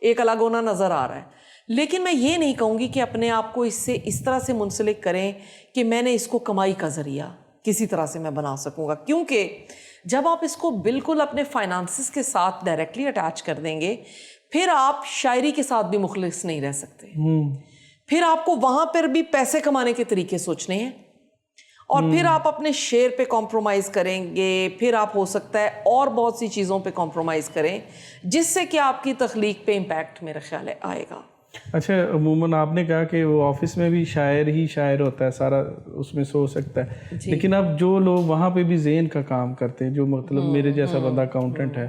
Speaker 2: ایک الگ ہونا نظر آ رہا ہے۔ لیکن میں یہ نہیں کہوں گی کہ اپنے آپ کو اس طرح سے منسلک کریں کہ میں نے اس کو کمائی کا ذریعہ کسی طرح سے میں بنا سکوں گا، کیونکہ جب آپ اس کو بالکل اپنے فائنانسز کے ساتھ ڈائریکٹلی اٹیچ کر دیں گے، پھر آپ شاعری کے ساتھ بھی مخلص نہیں رہ سکتے، پھر آپ کو وہاں پر بھی پیسے کمانے کے طریقے سوچنے ہیں، اور پھر آپ اپنے شعر پہ کمپرومائز کریں گے، پھر آپ ہو سکتا ہے اور بہت سی چیزوں پہ کمپرومائز کریں، جس سے کہ آپ کی تخلیق پہ امپیکٹ میرا خیال ہے آئے گا۔
Speaker 1: اچھا، عموماً آپ نے کہا کہ وہ آفس میں بھی شاعر ہی شاعر ہوتا ہے، سارا اس میں سو سکتا ہے، لیکن اب جو لوگ وہاں پہ بھی ذہن کا کام کرتے ہیں، جو مطلب میرے جیسا بندہ اکاؤنٹنٹ ہے،